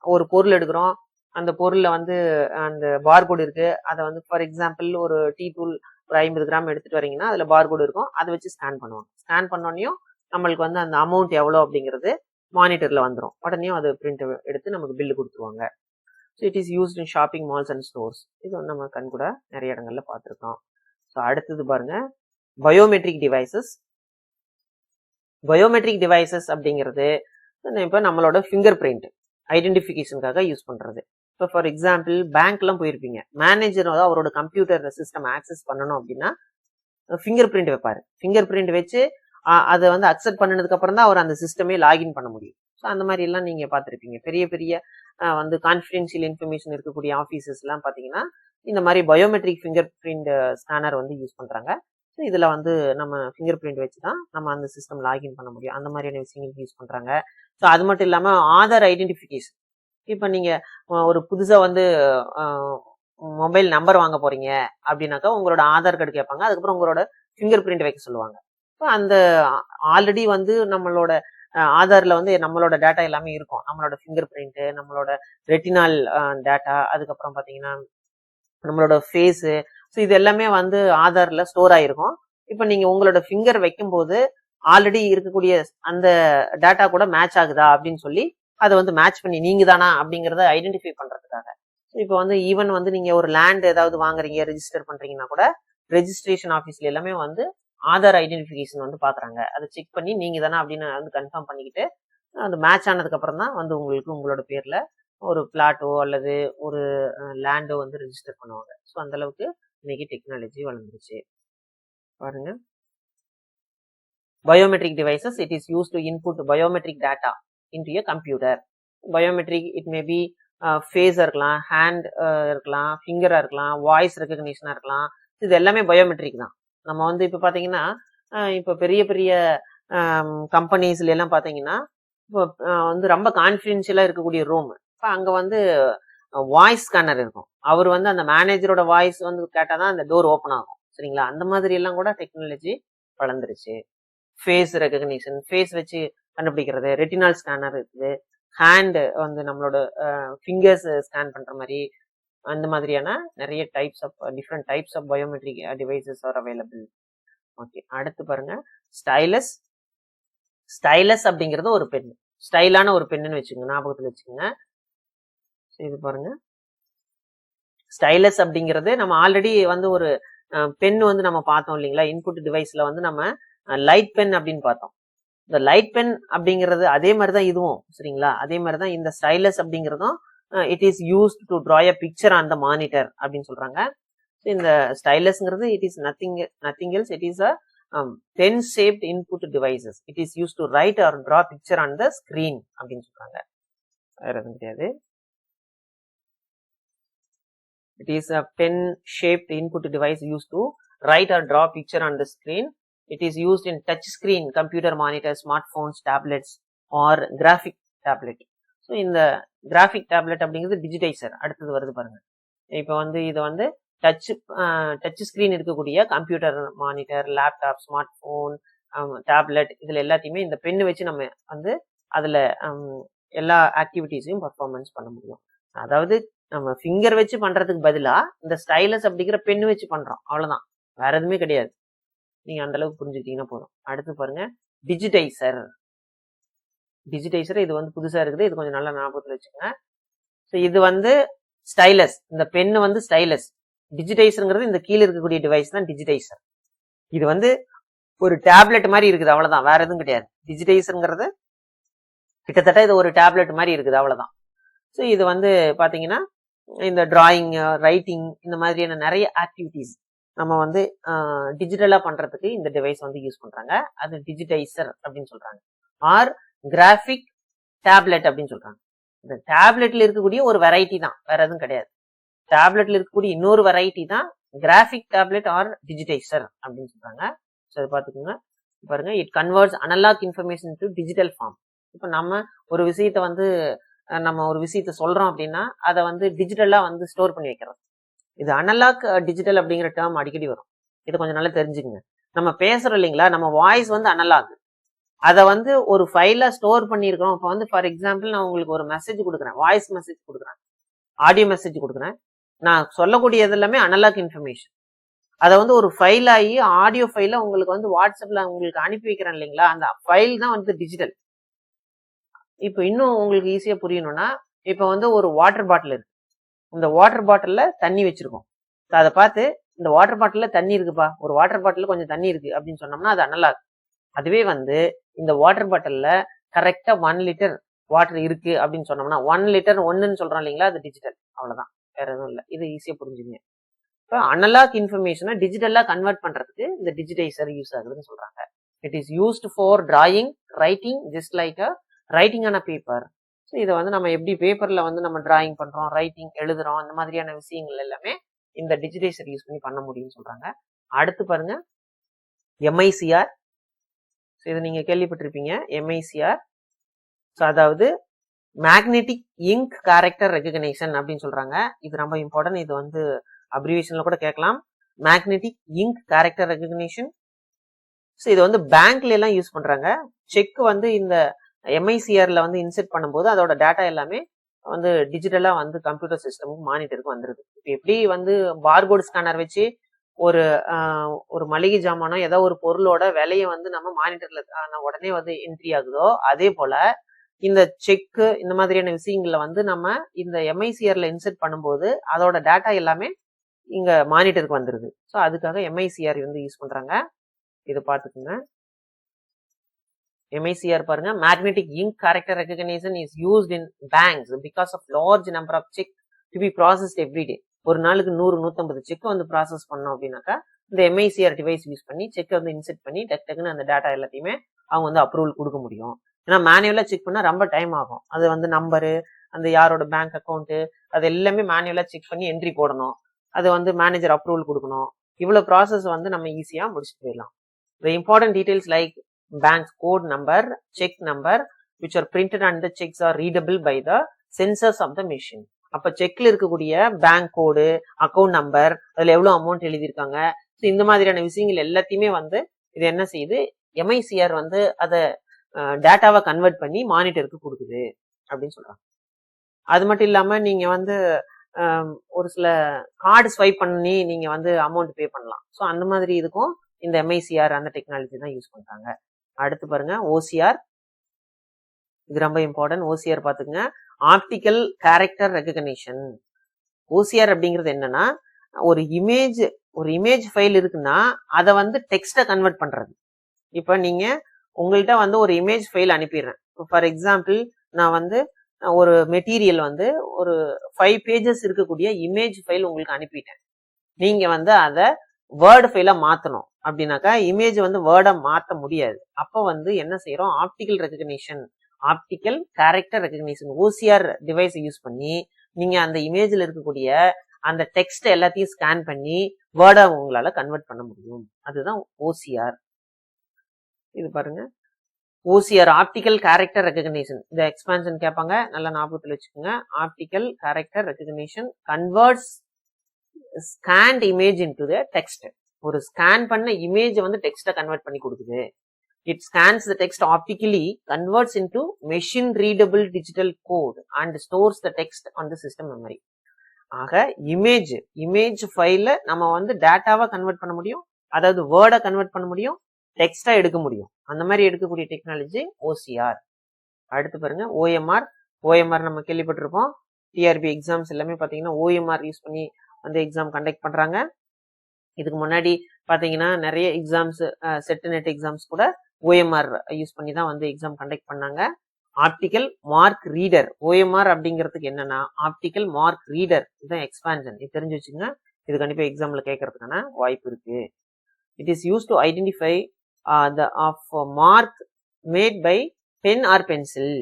ஒரு பொருள் எடுக்கிறோம், அந்த பொருள்ல வந்து அந்த பார்கோடு இருக்கு. அதை வந்து ஃபார் எக்ஸாம்பிள் ஒரு டீ தூள் ஒரு 50 கிராம் எடுத்துட்டு வரீங்கன்னா அதுல பார்கோடு இருக்கும். அதை வச்சு ஸ்கேன் பண்ணுவாங்க. ஸ்கேன் பண்ணோடனையும் நம்மளுக்கு வந்து அந்த அமௌண்ட் எவ்வளோ அப்படிங்கிறது மானிட்டர்ல வந்துடும். உடனே அது பிரிண்ட் எடுத்து நமக்கு பில்லு கொடுத்துருவாங்க. So it is used in shopping malls and stores. இது வந்து நம்ம கண் கூட நிறைய இடங்கள்ல பார்த்துருக்கோம். ஸோ அடுத்தது பாருங்க, பயோமெட்ரிக் டிவைசஸ். பயோமெட்ரிக் டிவைசஸ் அப்படிங்கிறது இப்போ நம்மளோட ஃபிங்கர் பிரிண்ட் ஐடென்டிஃபிகேஷனுக்காக யூஸ் பண்றது. இப்போ ஃபார் எக்ஸாம்பிள் பேங்க்லாம் போயிருப்பீங்க, மேனேஜர் அவரோட கம்ப்யூட்டர் சிஸ்டம் ஆக்சஸ் பண்ணணும் அப்படின்னா ஃபிங்கர் பிரிண்ட் வைப்பாரு. ஃபிங்கர் பிரிண்ட் வச்சு அதை வந்து அக்செப்ட் பண்ணினதுக்கு அப்புறம் தான் அவர் அந்த சிஸ்டமே லாகின் பண்ண முடியும். ஸோ அந்த மாதிரி எல்லாம் நீங்க பார்த்துருப்பீங்க. பெரிய பெரிய வந்து கான்ஃபிடென்ஷியல் இன்ஃபர்மேஷன் இருக்கக்கூடிய ஆஃபீஸஸ் எல்லாம் பார்த்தீங்கன்னா இந்த மாதிரி பயோமெட்ரிக் ஃபிங்கர் பிரிண்ட் ஸ்கேனர் வந்து யூஸ் பண்றாங்க. ஸோ இதுல வந்து நம்ம ஃபிங்கர் பிரிண்ட் வச்சு தான் நம்ம அந்த சிஸ்டம் லாகின் பண்ண முடியும். அந்த மாதிரியான விஷயங்களுக்கு யூஸ் பண்றாங்க. ஸோ அது மட்டும் இல்லாம ஆதார் ஐடென்டிஃபிகேஷன். இப்போ நீங்க ஒரு புதுசா வந்து மொபைல் நம்பர் வாங்க போறீங்க அப்படின்னாக்கா உங்களோட ஆதார் கார்டு கேட்பாங்க. அதுக்கப்புறம் உங்களோட ஃபிங்கர் பிரிண்ட் வைக்க சொல்லுவாங்க. இப்போ அந்த ஆல்ரெடி வந்து நம்மளோட ஆதார்ல வந்து நம்மளோட டேட்டா எல்லாமே இருக்கும். நம்மளோட ஃபிங்கர் பிரிண்ட், நம்மளோட ரெட்டினால் டேட்டா, அதுக்கப்புறம் பாத்தீங்கன்னா நம்மளோட ஃபேஸு. ஸோ இது எல்லாமே வந்து ஆதார்ல ஸ்டோர் ஆயிருக்கும். இப்போ நீங்க உங்களோட ஃபிங்கர் வைக்கும்போது ஆல்ரெடி இருக்கக்கூடிய அந்த டேட்டா கூட மேட்ச் ஆகுதா அப்படின்னு சொல்லி அதை வந்து மேட்ச் பண்ணி நீங்க தானா அப்படிங்கறத ஐடென்டிஃபை பண்றதுக்காக. இப்போ வந்து ஈவன் வந்து நீங்க ஒரு லேண்ட் ஏதாவது வாங்குறீங்க, ரெஜிஸ்டர் பண்றீங்கன்னா கூட ரெஜிஸ்ட்ரேஷன் ஆஃபீஸ்ல எல்லாமே வந்து ஆதார் ஐடென்டிஃபிகேஷன் வந்து பாக்குறாங்க. அதை செக் பண்ணி நீங்க தானே அப்படின்னு வந்து கன்ஃபார்ம் பண்ணிக்கிட்டு அது மேட்ச் ஆனதுக்கு அப்புறம் தான் வந்து உங்களுக்கு உங்களோட பேர்ல ஒரு பிளாட்டோ அல்லது ஒரு லேண்டோ வந்து ரெஜிஸ்டர் பண்ணுவாங்க. ஸோ அந்த அளவுக்கு இன்னைக்கு டெக்னாலஜி வளர்ந்துருச்சு. பாருங்க, biometric devices, it is use to input biometric data into a computer. Biometric it may be ஃபேஸா இருக்கலாம், ஹேண்ட் இருக்கலாம், ஃபிங்கரா இருக்கலாம், வாய்ஸ் ரெகக்னிஷனா இருக்கலாம். இது எல்லாமே பயோமெட்ரிக் தான். நம்ம வந்து இப்ப பாத்தீங்கன்னா இப்ப பெரிய பெரிய கம்பெனிஸ்ல எல்லாம் பாத்தீங்கன்னா இப்போ வந்து ரொம்ப கான்பிடென்ஷியலா இருக்கக்கூடிய ரூம், இப்போ அங்க வந்து வாய்ஸ் ஸ்கேனர் இருக்கும். அவர் வந்து அந்த மேனேஜரோட வாய்ஸ் வந்து கேட்டாதான் அந்த டோர் ஓப்பன் ஆகும். சரிங்களா, அந்த மாதிரி எல்லாம் கூட டெக்னாலஜி வளர்ந்துருச்சு. ஃபேஸ் ரெகக்னிஷன், ஃபேஸ் வச்சு கண்டுபிடிக்கிறது, ரெட்டினால் ஸ்கேனர் இருக்குது, ஹேண்ட் வந்து நம்மளோட ஃபிங்கர்ஸ் ஸ்கேன் பண்ற மாதிரி, அந்த மாதிரியான நிறைய types of different types of biometric devices are available. Okay, அடுத்து பாருங்க ஸ்டைலஸ். ஸ்டைலஸ் அப்படிங்கிறது ஒரு பென், ஸ்டைலான ஒரு பென்னு வச்சுக்கோங்க, ஞாபகத்துல வச்சுக்கோங்க. இது பாருங்க, ஸ்டைலஸ் அப்படிங்கிறது நம்ம ஆல்ரெடி வந்து ஒரு பென் வந்து நம்ம பார்த்தோம் இல்லைங்களா, இன்புட் டிவைஸ்ல வந்து நம்ம லைட் பென் அப்படின்னு பார்த்தோம். இந்த லைட் பென் அப்படிங்கிறது அதே மாதிரிதான் இதுவும். சரிங்களா, அதே மாதிரிதான் இந்த ஸ்டைலஸ் அப்படிங்கிறதும் it is used to draw a picture on the monitor அப்படின்னு சொல்றாங்க. இந்த ஸ்டைலஸ்ங்கிறது it is nothing else, it is a pen shaped input devices. It is used to write or draw picture on the screen அப்படின்னு சொல்றாங்க. வேற எதுவும் கிடையாது. It is a pen shaped input device used to write or draw picture on the screen. It is used in touch screen computer monitors, smartphones, tablets or graphic tablet. So இந்த graphic tablet அப்படிங்கிறது டிஜிடைசர் அடுத்தது வருது பாருங்க. இப்போ வந்து இது வந்து touch screen இருக்கக்கூடிய computer monitor, laptop, smart phone, tablet இதுல எல்லாத்தையுமே இந்த பென்னு வச்சு நம்ம வந்து அதுல எல்லா ஆக்டிவிட்டிஸையும் பர்ஃபார்மன்ஸ் பண்ண முடியும். அதாவது நம்ம ஃபிங்கர் வச்சு பண்றதுக்கு பதிலா இந்த ஸ்டைலஸ் அப்படிங்கிற பென்னு வச்சு பண்றோம், அவ்வளவுதான், வேற எதுவுமே கிடையாது. நீங்க அந்த அளவுக்கு புரிஞ்சுக்கிட்டீங்கன்னா போதும். அடுத்து பாருங்க டிஜிடைசர். இது வந்து புதுசா இருக்குது, இது கொஞ்சம் நல்லா ஞாபகத்துல வச்சுக்கோங்க. ஸோ இது வந்து ஸ்டைலஸ், இந்த பென்னு வந்து ஸ்டைலஸ். டிஜிடைசர்ங்கிறது இந்த கீழே இருக்கக்கூடிய டிவைஸ் தான் டிஜிடைசர். இது வந்து ஒரு டேப்லெட் மாதிரி இருக்குது, அவ்வளவுதான், வேற எதுவும் கிடையாது. டிஜிடைசர்ங்கிறது கிட்டத்தட்ட இது ஒரு டேப்லெட் மாதிரி இருக்குது, அவ்வளவுதான். ஸோ இது வந்து பாத்தீங்கன்னா இந்த டிராயிங், ரைட்டிங் இந்த மாதிரியான நிறைய ஆக்டிவிட்டிஸ் நம்ம வந்து டிஜிட்டலா பண்றதுக்கு இந்த டிவைஸ் வந்து யூஸ் பண்றாங்க. அது டிஜிடைசர் அப்படின்னு சொல்றாங்க. ஆர் கிராஃபிக் டேப்லெட் அப்படின்னு சொல்றாங்க. இந்த டேப்லெட்ல இருக்கக்கூடிய ஒரு வெரைட்டி தான், வேற எதுவும் கிடையாது. டேப்லெட்ல இருக்கக்கூடிய இன்னொரு வெரைட்டி தான் கிராஃபிக் டேப்லெட் ஆர் டிஜிடைசர் அப்படின்னு சொல்றாங்க. ஸோ அதை பார்த்துக்கோங்க. பாருங்க, it converts analog information to digital form. இப்போ நம்ம ஒரு விஷயத்த சொல்றோம் அப்படின்னா அதை வந்து டிஜிட்டலா வந்து ஸ்டோர் பண்ணி வைக்கிறோம். இது அனலாக் டிஜிட்டல் அப்படிங்கிற டேர்ம் அடிக்கடி வரும், இது கொஞ்சம் நல்லா தெரிஞ்சுக்கங்க. நம்ம பேசுறோம் இல்லைங்களா, நம்ம வாய்ஸ் வந்து அனலாக், அதை வந்து ஒரு ஃபைலா ஸ்டோர் பண்ணியிருக்கிறோம். இப்போ வந்து ஃபார் எக்ஸாம்பிள் நான் உங்களுக்கு ஒரு மெசேஜ் கொடுக்குறேன், வாய்ஸ் மெசேஜ் கொடுக்குறேன், ஆடியோ மெசேஜ் கொடுக்குறேன். நான் சொல்லக்கூடியது எல்லாமே அனலாக் இன்ஃபர்மேஷன். அதை வந்து ஒரு ஃபைல் ஆகி ஆடியோ ஃபைல உங்களுக்கு வந்து வாட்ஸ்அப்ல உங்களுக்கு அனுப்பி வைக்கிறேன் இல்லைங்களா, அந்த ஃபைல் தான் வந்து டிஜிட்டல். இப்போ இன்னும் உங்களுக்கு ஈஸியா புரியணும்னா, இப்போ வந்து ஒரு வாட்டர் பாட்டில் இருக்கு, இந்த வாட்டர் பாட்டில்ல தண்ணி வச்சிருக்கோம். அதை பார்த்து இந்த வாட்டர் பாட்டில்ல தண்ணி இருக்குப்பா, ஒரு வாட்டர் பாட்டில் கொஞ்சம் தண்ணி இருக்கு அப்படின்னு சொன்னோம்னா அது அனலாக். அதுவே வந்து இந்த வாட்டர் பாட்டில்ல கரெக்டா 1 லிட்டர் வாட்டர் இருக்கு அப்படின்னு சொன்னோம்னா 1 லிட்டர் 1ன்னு சொல்றோம் இல்லைங்களா, அது டிஜிட்டல், அவ்வளவுதான், வேற எதுவும் இல்லை. இது ஈஸியா புரிஞ்சுங்க. இப்போ அனலாக் இன்ஃபர்மேஷனை டிஜிட்டலா கன்வெர்ட் பண்றதுக்கு இந்த டிஜிடைசர் யூஸ் ஆகுதுன்னு சொல்றாங்க. It is used for drawing, writing, just like a writing on a paper. So இதை வந்து நம்ம எப்படி பேப்பர்ல வந்து நம்ம டிராயிங் பண்றோம், ரைட்டிங் எழுதுறோம், அந்த மாதிரியான விஷயங்கள் எல்லாமே இந்த டிஜிடைசர் யூஸ் பண்ணி பண்ண முடியும்னு சொல்றாங்க. அடுத்து பாருங்க MICR. இது நீங்க கேள்விப்பட்டிருப்பீங்க, MICR. ஸோ அதாவது மேக்னெட்டிக் இங்க் கேரக்டர் ரெகக்னிஷன் அப்படின்னு சொல்றாங்க. இது ரொம்ப இம்பார்ட்டன்ட், இது வந்து அப்ரிவேஷன்ல கூட கேட்கலாம், magnetic ink character recognition. So இது வந்து பேங்க்ல எல்லாம் யூஸ் பண்றாங்க. செக் வந்து இந்த MICRல வந்து இன்செர்ட் பண்ணும்போது அதோட டேட்டா எல்லாமே வந்து டிஜிட்டலா வந்து கம்ப்யூட்டர் சிஸ்டமுக்கு மானிட்டருக்கு வந்துருது. இப்போ எப்படி வந்து பார்கோட் ஸ்கேனர் வச்சு ஒரு மளிகை ஜாமானோ ஏதோ ஒரு பொருளோட விலையை வந்து நம்ம மானிட்டர்ல உடனே வந்து என்ட்ரி ஆகுதோ, அதே போல இந்த செக்கு இந்த மாதிரியான விஷயங்கள்ல வந்து நம்ம இந்த MICRல இன்செர்ட் பண்ணும்போது அதோட டேட்டா எல்லாமே இங்க மானிட்டருக்கு வந்துருது. ஸோ அதுக்காக MICR வந்து யூஸ் பண்றாங்க. இது பார்த்துக்குங்க. MICR பாருங்க, magnetic ink character recognition is used in banks because of large number of cheque to be processed every day. ஒரு நாளுக்கு 100-150 செக் வந்து ப்ராசஸ் பண்ணோம் அப்படின்னாக்கா இந்த MICR டிவைஸ் யூஸ் பண்ணி செக்கை வந்து இன்செர்ட் பண்ணி டக்குன்னு அந்த டேட்டா எல்லாத்தையுமே அவங்க வந்து அப்ரூவல் கொடுக்க முடியும். ஏன்னா மேனுவலா செக் பண்ணா ரொம்ப டைம் ஆகும். அது வந்து நம்பரு, அந்த யாரோட பேங்க் அக்கௌண்ட், அது எல்லாமே மேனுவலா செக் பண்ணி என்ட்ரி போடணும், அது வந்து மேனேஜர் அப்ரூவல் கொடுக்கணும். இவ்வளவு ப்ராசஸ் வந்து நம்ம ஈஸியா முடிச்சுட்டு போயிடலாம். The important details like bank code number, check number which are printed on the checks are readable by the sensors of the machine. அப்ப செக்ல இருக்கக்கூடிய பேங்க் கோடு, அக்கௌண்ட் நம்பர், அதுல எவ்வளவு அமௌண்ட் எழுதியிருக்காங்க, இந்த மாதிரியான விஷயங்கள் எல்லாத்தையுமே வந்து இது என்ன செய்யுது, MICR வந்து அதை டேட்டாவை கன்வெர்ட் பண்ணி மானிட்டருக்கு கொடுக்குது அப்படின்னு சொல்றாங்க. அது மட்டும் இல்லாம நீங்க வந்து ஒரு சில கார்டு ஸ்வைப் பண்ணி நீங்க வந்து அமௌண்ட் பே பண்ணலாம். ஸோ அந்த மாதிரி இதுக்கும் இந்த MICR அந்த டெக்னாலஜி தான் யூஸ் பண்றாங்க. அடுத்து பாருங்க OCR. இது ரொம்ப இம்பார்ட்டன்ட். OCR பாத்துங்க, ஆப்டிக்கல் கேரக்டர் ரெகக்னிஷன். OCR அப்படிங்கிறது என்னன்னா, ஒரு இமேஜ் ஃபைல் இருக்குன்னா அதை வந்து டெக்ஸ்டா கன்வெர்ட் பண்றது. இப்ப நீங்க உங்கள்கிட்ட வந்து ஒரு இமேஜ் ஃபைல் அனுப்பிடுறேன். ஃபார் எக்ஸாம்பிள் நான் வந்து ஒரு மெட்டீரியல் வந்து ஒரு 5 pages இருக்கக்கூடிய இமேஜ் ஃபைல் உங்களுக்கு அனுப்பிட்டேன். நீங்க வந்து அதை வேர்டு ஃபைலா மாத்தணும். அப்படின்னாக்கா இமேஜ் வந்து வேர்டா மாத்த முடியாது. அப்போ வந்து என்ன செய்யறோம், optical recognition, optical character recognition, OCR device use பண்ணி நீங்க அந்த இமேஜ்ல இருக்கக்கூடிய அந்த டெக்ஸ்ட் எல்லாத்தையும் ஸ்கேன் பண்ணி வேர்டா உங்களால கன்வெர்ட் பண்ண முடியும். அதுதான் ஓசிஆர். இது பாருங்க, ஓசிஆர் ஆப்டிக்கல் கேரக்டர் ரெகக்னிஷன். இந்த எக்ஸ்பான்ஷன் கேட்பாங்க, நல்லா ஞாபகத்தில் வச்சுக்கோங்க. Optical character recognition converts scanned image into the text. ஒரு ஸ்கேன் பண்ண இமேஜ் வந்து டெக்ஸ்ட கன்வெர்ட் பண்ணி கொடுக்குது. It scans the text optically, converts into machine readable digital code and stores the text on the system memory. ஆக image ஃபைல நம்ம வந்து டேட்டாவா கன்வெர்ட் பண்ண முடியும், அதாவது வேர்டா கன்வெர்ட் பண்ண முடியும், டெக்ஸ்டா எடுக்க முடியும். அந்த மாதிரி எடுக்கக்கூடிய டெக்னாலஜி ஓசிஆர். அடுத்து பாருங்க ஓஎம்ஆர். ஓஎம்ஆர் நம்ம கேள்விப்பட்டிருப்போம். டிஆர்பி எக்ஸாம்ஸ் எல்லாமே பாத்தீங்கன்னா ஓஎம்ஆர் யூஸ் பண்ணி வந்து எக்ஸாம் கண்டக்ட் பண்றாங்க. இதுக்கு முன்னாடி பாத்தீங்கன்னா நிறைய எக்ஸாம்ஸ், செட் நெட் எக்ஸாம்ஸ் கூட ஓஎம்ஆர் யூஸ் பண்ணி தான் வந்து எக்ஸாம் கண்டக்ட் பண்ணாங்க. ஆப்டிக்கல் மார்க் ரீடர், ஓஎம்ஆர் அப்படிங்கிறதுக்கு என்னன்னா ஆப்டிக்கல் மார்க் ரீடர், இதுதான் எக்ஸ்பான்ஷன். இது தெரிஞ்சு வச்சுங்க, இது கண்டிப்பா எக்ஸாம்ல கேட்கறதுக்கான வாய்ப்பு இருக்கு. It is use to identify the of mark made by pen or pencil.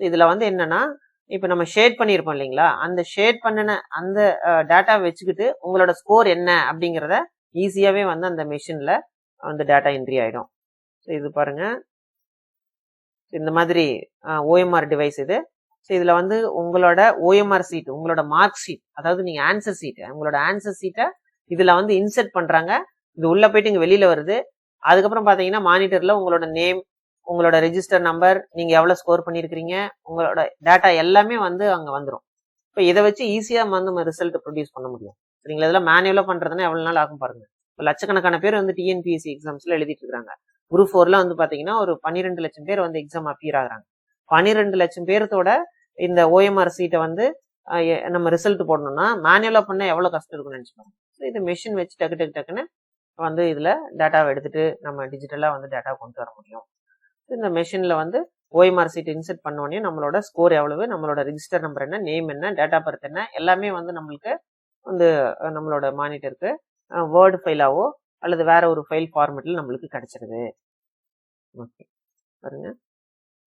இதுல வந்து என்னன்னா, இப்ப நம்ம ஷேட் பண்ணிருப்போம் இல்லைங்களா, அந்த ஷேட் பண்ணின அந்த டேட்டா வச்சுக்கிட்டு உங்களோட ஸ்கோர் என்ன அப்படிங்கிறத ஈஸியாவே வந்து அந்த மெஷின்ல அந்த டேட்டா என்ட்ரி ஆயிடும். இது பாருங்க, இந்த மாதிரி ஓஎம்ஆர் டிவைஸ் இது. இதுல வந்து உங்களோட ஓஎம்ஆர் சீட், உங்களோட மார்க் ஷீட், அதாவது நீங்க ஆன்சர் சீட், உங்களோட ஆன்சர் சீட்டை இதுல வந்து இன்சர்ட் பண்றாங்க. இது உள்ள போயிட்டு இங்க வெளியில வருது. அதுக்கப்புறம் பாத்தீங்கன்னா மானிட்டர்ல உங்களோட நேம், உங்களோட ரெஜிஸ்டர் நம்பர், நீங்க எவ்வளவு ஸ்கோர் பண்ணிருக்கீங்க, உங்களோட டேட்டா எல்லாமே வந்து அங்க வந்துடும். இப்ப இதை வச்சு ஈஸியா வந்து நம்ம ரிசல்ட் ப்ரொடியூஸ் பண்ண முடியும். சரிங்களா? இதெல்லாம் மேனுவலா பண்றதுன்னா எவ்வளவு நாள் ஆகும் பாருங்க. லட்சக்கணக்கான பேர் வந்து டிஎன்பிஎஸ்சி எக்ஸாம்ஸ்ல எழுதிட்டு இருக்காங்க. குரூப் 4ல வந்து பாத்தீங்கன்னா ஒரு 12 லட்சம் பேர் வந்து எக்ஸாம் அப்பியர் ஆகுறாங்க. 12 லட்சம் பேர்த்தோட இந்த ஓஎம்ஆர் சீட்டை வந்து நம்ம ரிசல்ட் போடணும்னா மேனுவலா பண்ண எவ்வளவு கஷ்டம் இருக்கும்னு நினைச்சுக்கோங்க. இது மெஷின் வச்சு டக்குன்னு வந்து இதுல டேட்டாவை எடுத்துட்டு நம்ம டிஜிட்டலா வந்து டேட்டா கொண்டு வர முடியும். இந்த மெஷின்ல வந்து ஓஎம்ஆர் சீட் இன்செர்ட் பண்ண உடனே நம்மளோட ஸ்கோர் எவ்வளவு, நம்மளோட ரெஜிஸ்டர் நம்பர் என்ன, நேம் என்ன, டேட்டா பர்த் என்ன, எல்லாமே வந்து நம்மளுக்கு வந்து நம்மளோட மானிட்டருக்கு வேர்டு ஃபைலாவோ அல்லது வேற ஒரு ஃபைல் ஃபார்மேட்ல நம்மளுக்கு கிடைச்சிருது. ஓகே பாருங்க,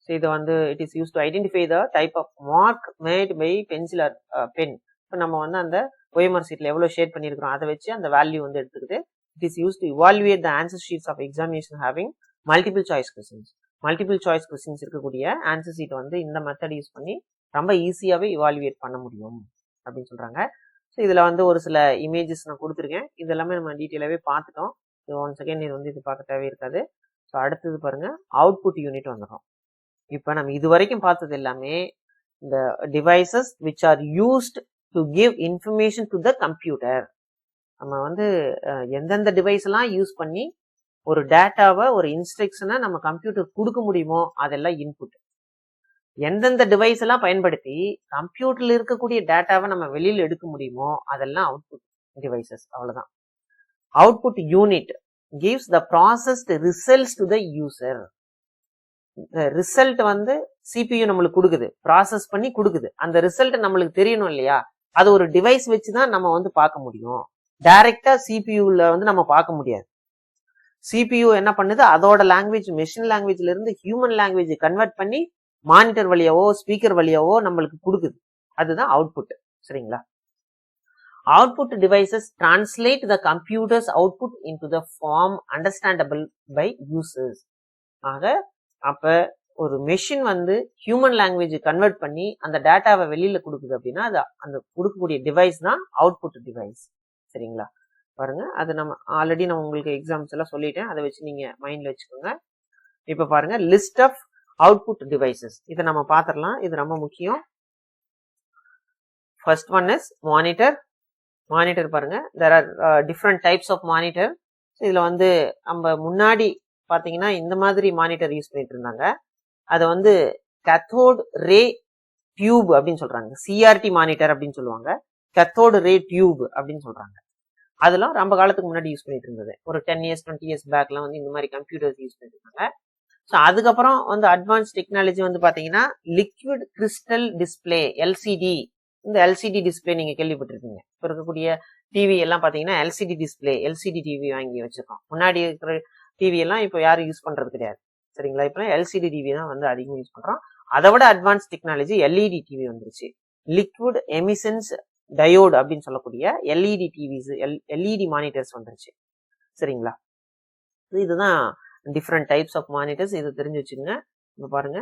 இது வந்து it is use to identify the type of mark made by pencil or pen. இப்போ நம்ம வந்து அந்த ஓஎம்ஆர் சீட்ல எவ்வளவு ஷேட் பண்ணிருக்கிறோம் அதை வச்சு அந்த வேல்யூ வந்து எடுத்துக்கிட்டு it is use to evaluate the answer sheets of examination having multiple choice questions. Multiple choice questions இருக்கக்கூடிய ஆன்சர் சீட் வந்து இந்த மெத்தட் யூஸ் பண்ணி ரொம்ப ஈஸியாவே இவாலுவேட் பண்ண முடியும் அப்படின்னு சொல்றாங்க. ஸோ இதுல வந்து ஒரு சில இமேஜஸ் நான் கொடுத்துருக்கேன். இது எல்லாமே நம்ம டீட்டெயிலாவே பார்த்துட்டோம். ஒன் செகண்ட் இது வந்து இது பார்க்க தேவை இருக்காது. ஸோ அடுத்தது பாருங்க, அவுட்புட் யூனிட் வந்துடும். இப்போ நம்ம இது வரைக்கும் பார்த்தது எல்லாமே இந்த devices which are used to give information to the computer. நம்ம வந்து எந்தெந்த டிவைஸ் எல்லாம் யூஸ் பண்ணி ஒரு டேட்டாவை, ஒரு இன்ஸ்ட்ரக்ஷனை நம்ம கம்ப்யூட்டர் கொடுக்க முடியுமோ அதெல்லாம் இன்புட். எந்தெந்த டிவைஸ் எல்லாம் பயன்படுத்தி கம்ப்யூட்டர்ல இருக்கக்கூடிய டேட்டாவை நம்ம வெளியில எடுக்க முடியுமோ அதெல்லாம் அவுட்புட் டிவைசஸ். அவ்வளவுதான். Output unit gives the processed results to the user. Result வந்து சிபியு நம்மளுக்கு கொடுக்குது, ப்ராசஸ் பண்ணி கொடுக்குது. அந்த ரிசல்ட் நம்மளுக்கு தெரியணும் இல்லையா, அது ஒரு டிவைஸ் வச்சுதான் நம்ம வந்து பார்க்க முடியும். டைரக்டா சிபியூல வந்து நம்ம பார்க்க முடியாது. சிபியு என்ன பண்ணுது, அதோட லாங்குவேஜ், மெஷின் லாங்குவேஜ்ல இருந்து ஹியூமன் லாங்குவேஜ் கன்வெர்ட் பண்ணி மானிட்டர் வழியாவோ ஸ்பீக்கர் வழியாவோ நம்மளுக்கு கொடுக்குது. அதுதான் அவுட்புட். சரிங்களா? Output devices translate the computer's output into the form understandable by users. ஆக அப்ப ஒரு மெஷின் வந்து ஹியூமன் லாங்குவேஜ் கன்வெர்ட் பண்ணி அந்த டேட்டாவை வெளியில கொடுக்குது அப்படின்னா அது அந்த கொடுக்கக்கூடிய டிவைஸ் தான் அவுட்புட் டிவைஸ். சரிங்களா? பாருங்க, அது நம்ம ஆல்ரெடி நான் உங்களுக்கு எக்ஸாம்ஸ் எல்லாம் சொல்லிட்டேன், அதை வச்சு நீங்க மைண்ட்ல வச்சுக்கோங்க. இப்ப பாருங்க, லிஸ்ட் ஆஃப் அவுட்புட் டிவைசஸ். இதை நம்ம பாத்திரலாம், இது ரொம்ப முக்கியம். First one is monitor. Monitor பாருங்க, there are different types of monitor. இதுல வந்து நம்ம முன்னாடி பாத்தீங்கன்னா இந்த மாதிரி மானிட்டர் யூஸ் பண்ணிட்டு இருந்தாங்க. அதை வந்து கேத்தோட் ரே டியூப் அப்படின்னு சொல்றாங்க. சிஆர்டி மானிட்டர் அப்படின்னு சொல்லுவாங்க, கேத்தோட் ரே டியூப் அப்படின்னு சொல்றாங்க. அதெல்லாம் ரொம்ப காலத்துக்கு முன்னாடி யூஸ் பண்ணிட்டு இருந்தது. ஒரு 10 years 20 years பேக்லாம் வந்து இந்த மாதிரி கம்ப்யூட்டர்ஸ் யூஸ் பண்ணிட்டு இருந்தாங்க. ஸோ அதுக்கப்புறம் வந்து அட்வான்ஸ் டெக்னாலஜி வந்து பாத்தீங்கன்னா லிக்விட் கிறிஸ்டல் டிஸ்பிளே, எல்சிடி. இந்த எல்சிடி டிஸ்பிளே நீங்க கேள்விப்பட்டிருக்கீங்க. இப்போ இருக்கக்கூடிய டிவி எல்லாம் பாத்தீங்கன்னா எல்சிடி டிஸ்பிளே, எல்சிடி டிவி வாங்கி வச்சிருக்கோம். முன்னாடி இருக்கிற டிவி எல்லாம் இப்போ யாரும் யூஸ் பண்றது கிடையாது. சரிங்களா? இப்போ எல்சிடி டிவி தான் வந்து அதிகமாக யூஸ் பண்றோம். அதை விட அட்வான்ஸ் டெக்னாலஜி எல்இடி டிவி வந்துருச்சு. லிக்விட் எமிஷன்ஸ் டயோடு அப்படின்னு சொல்லக்கூடிய எல்இடி டிவிஸ், எல்இடி மானிட்டர்ஸ் வந்துருச்சு. சரிங்களா? இதுதான் டிஃப்ரெண்ட் டைப்ஸ் ஆஃப் மானிட்டர்ஸ். இது தெரிஞ்சு வச்சுங்க. இப்போ பாருங்க,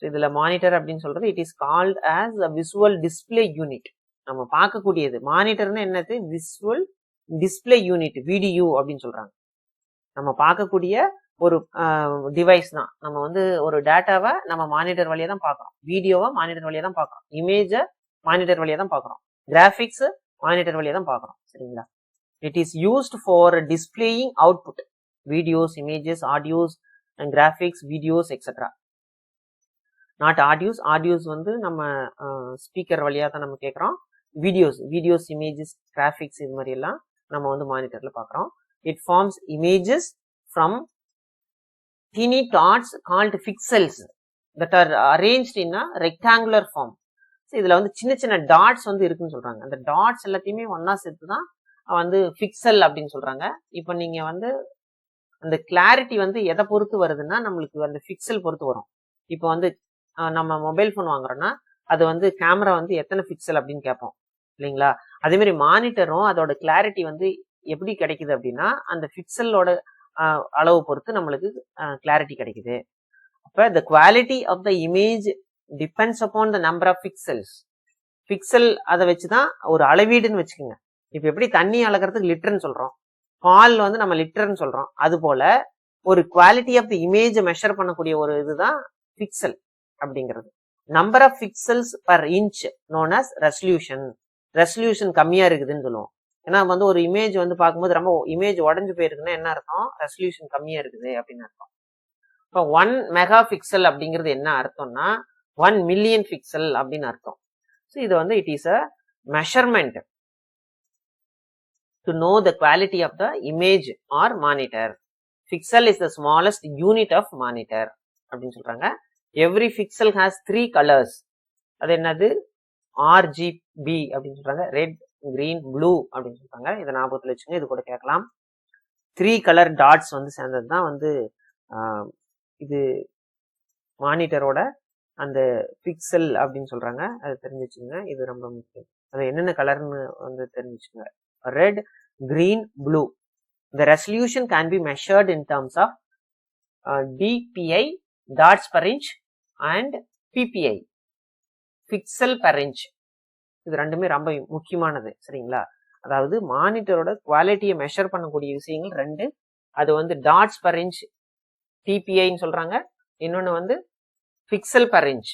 இதுல மானிட்டர் அப்படின்னு சொல்றது it is called as a visual display unit. நம்ம பார்க்கக்கூடியது மானிட்டர்னு என்னது? விசுவல் டிஸ்பிளே யூனிட், விடியூ அப்படின்னு சொல்றாங்க. நம்ம பார்க்கக்கூடிய ஒரு டிவைஸ் தான். நம்ம வந்து ஒரு டேட்டாவை நம்ம மானிட்டர் வழியா தான் பார்க்கறோம், வீடியோவை மானிட்டர் வழியா தான் பார்க்கறோம், இமேஜை மானிட்டர் வழியா தான் பார்க்கறோம், கிராபிக்ஸ் மானிட்டர் வழியா தான் பார்க்கறோம். சரிங்களா? It is used for displaying output, videos, images, audios, graphics, videos etcetera. Not audios வந்து நம்ம ஸ்பீக்கர் வழியா தான் நம்ம கேட்கறோம். வீடியோஸ், இமேஜஸ், கிராபிக்ஸ் இது மாதிரி எல்லாம் நம்ம வந்து மானிட்டர்ல பார்க்கறோம். It forms images from tiny dots called pixels that are arranged in a rectangular form. இதுல வந்து சின்ன சின்ன டாட்ஸ் வந்து இருக்குன்னு சொல்றாங்க. அந்த டாட்ஸ் எல்லாத்தையுமே ஒன்னா சேர்த்து தான் வந்து பிக்சல் அப்படின்னு சொல்றாங்க. இப்போ நீங்க வந்து அந்த கிளாரிட்டி வந்து எதை பொறுத்து வருதுன்னா நம்மளுக்கு அந்த பிக்சல் பொறுத்து வரும். இப்போ வந்து நம்ம மொபைல் போன் வாங்குறோம்னா அது வந்து கேமரா வந்து எத்தனை பிக்சல் அப்படின்னு கேட்போம் இல்லைங்களா? அதே மாதிரி மானிட்டரும் அதோட கிளாரிட்டி வந்து எப்படி கிடைக்குது அப்படின்னா அந்த பிக்சலோட அளவு பொறுத்து நம்மளுக்கு கிளாரிட்டி கிடைக்குது. அப்ப the quality of the image depends upon the number of pixels. Pixel அதை வச்சுதான் ஒரு அளவீடுன்னு வச்சுக்கோங்க. இப்ப எப்படி தண்ணி அளக்கிறதுக்கு லிட்டர்னு சொல்றோம், பால் வந்து நம்ம லிட்டர்னு சொல்றோம், அது போல ஒரு quality of the image measure பண்ணக்கூடிய ஒரு இதுதான் பிக்சல் அப்படிங்கிறது. Number of pixels per inch known as resolution. Resolution கம்மியா இருக்குதுன்னு சொல்லுவோம். ஏன்னா வந்து ஒரு இமேஜ் வந்து பார்க்கும்போது ரொம்ப இமேஜ் உடஞ்சு போயிருக்குன்னா என்ன அர்த்தம்? ரெசல்யூஷன் கம்மியா இருக்குது அப்படின்னு அர்த்தம். இப்போ 1 மெகா பிக்சல் அப்படிங்கிறது என்ன அர்த்தம்னா 1 மில்லியன் பிக்சல் அப்படின்னு அர்த்தம். ஸோ இது வந்து it is a measurement to know the quality of the image or monitor. Pixel is the smallest unit of monitor அப்படின்னு சொல்றாங்க. Every pixel has 3 colours. அது என்னது? RGB அப்படின்னு சொல்றாங்க. ரெட், கிரீன், ப்ளூ அப்படின்னு சொல்றாங்க. இதை ஞாபகத்தில் வச்சுங்க. இது கூட கேட்கலாம். 3 கலர் டாட்ஸ் வந்து சேர்ந்தது தான் வந்து இது மானிட்டரோட அந்த பிக்சல் அப்படின்னு சொல்றாங்க. அது தெரிஞ்சு வச்சுங்க. இது ரொம்ப முக்கியம். அது என்னென்ன கலர்னு வந்து தெரிஞ்சு வச்சுங்க. Red, green, blue. The resolution can be measured in terms of DPI, dots per inch, and PPI, pixel per inch. இது ரெண்டுமே ரொம்ப முக்கியமானது. சரிங்களா? அதாவது மானிட்டரோட குவாலிட்டியை மெஷர் பண்ணக்கூடிய விஷயங்கள் ரெண்டு. அது வந்து டாட்ஸ் பர் இன்ச் டிபிஐன்னு சொல்றாங்க, இன்னொன்னு வந்து பிக்சல் பர் இன்ச்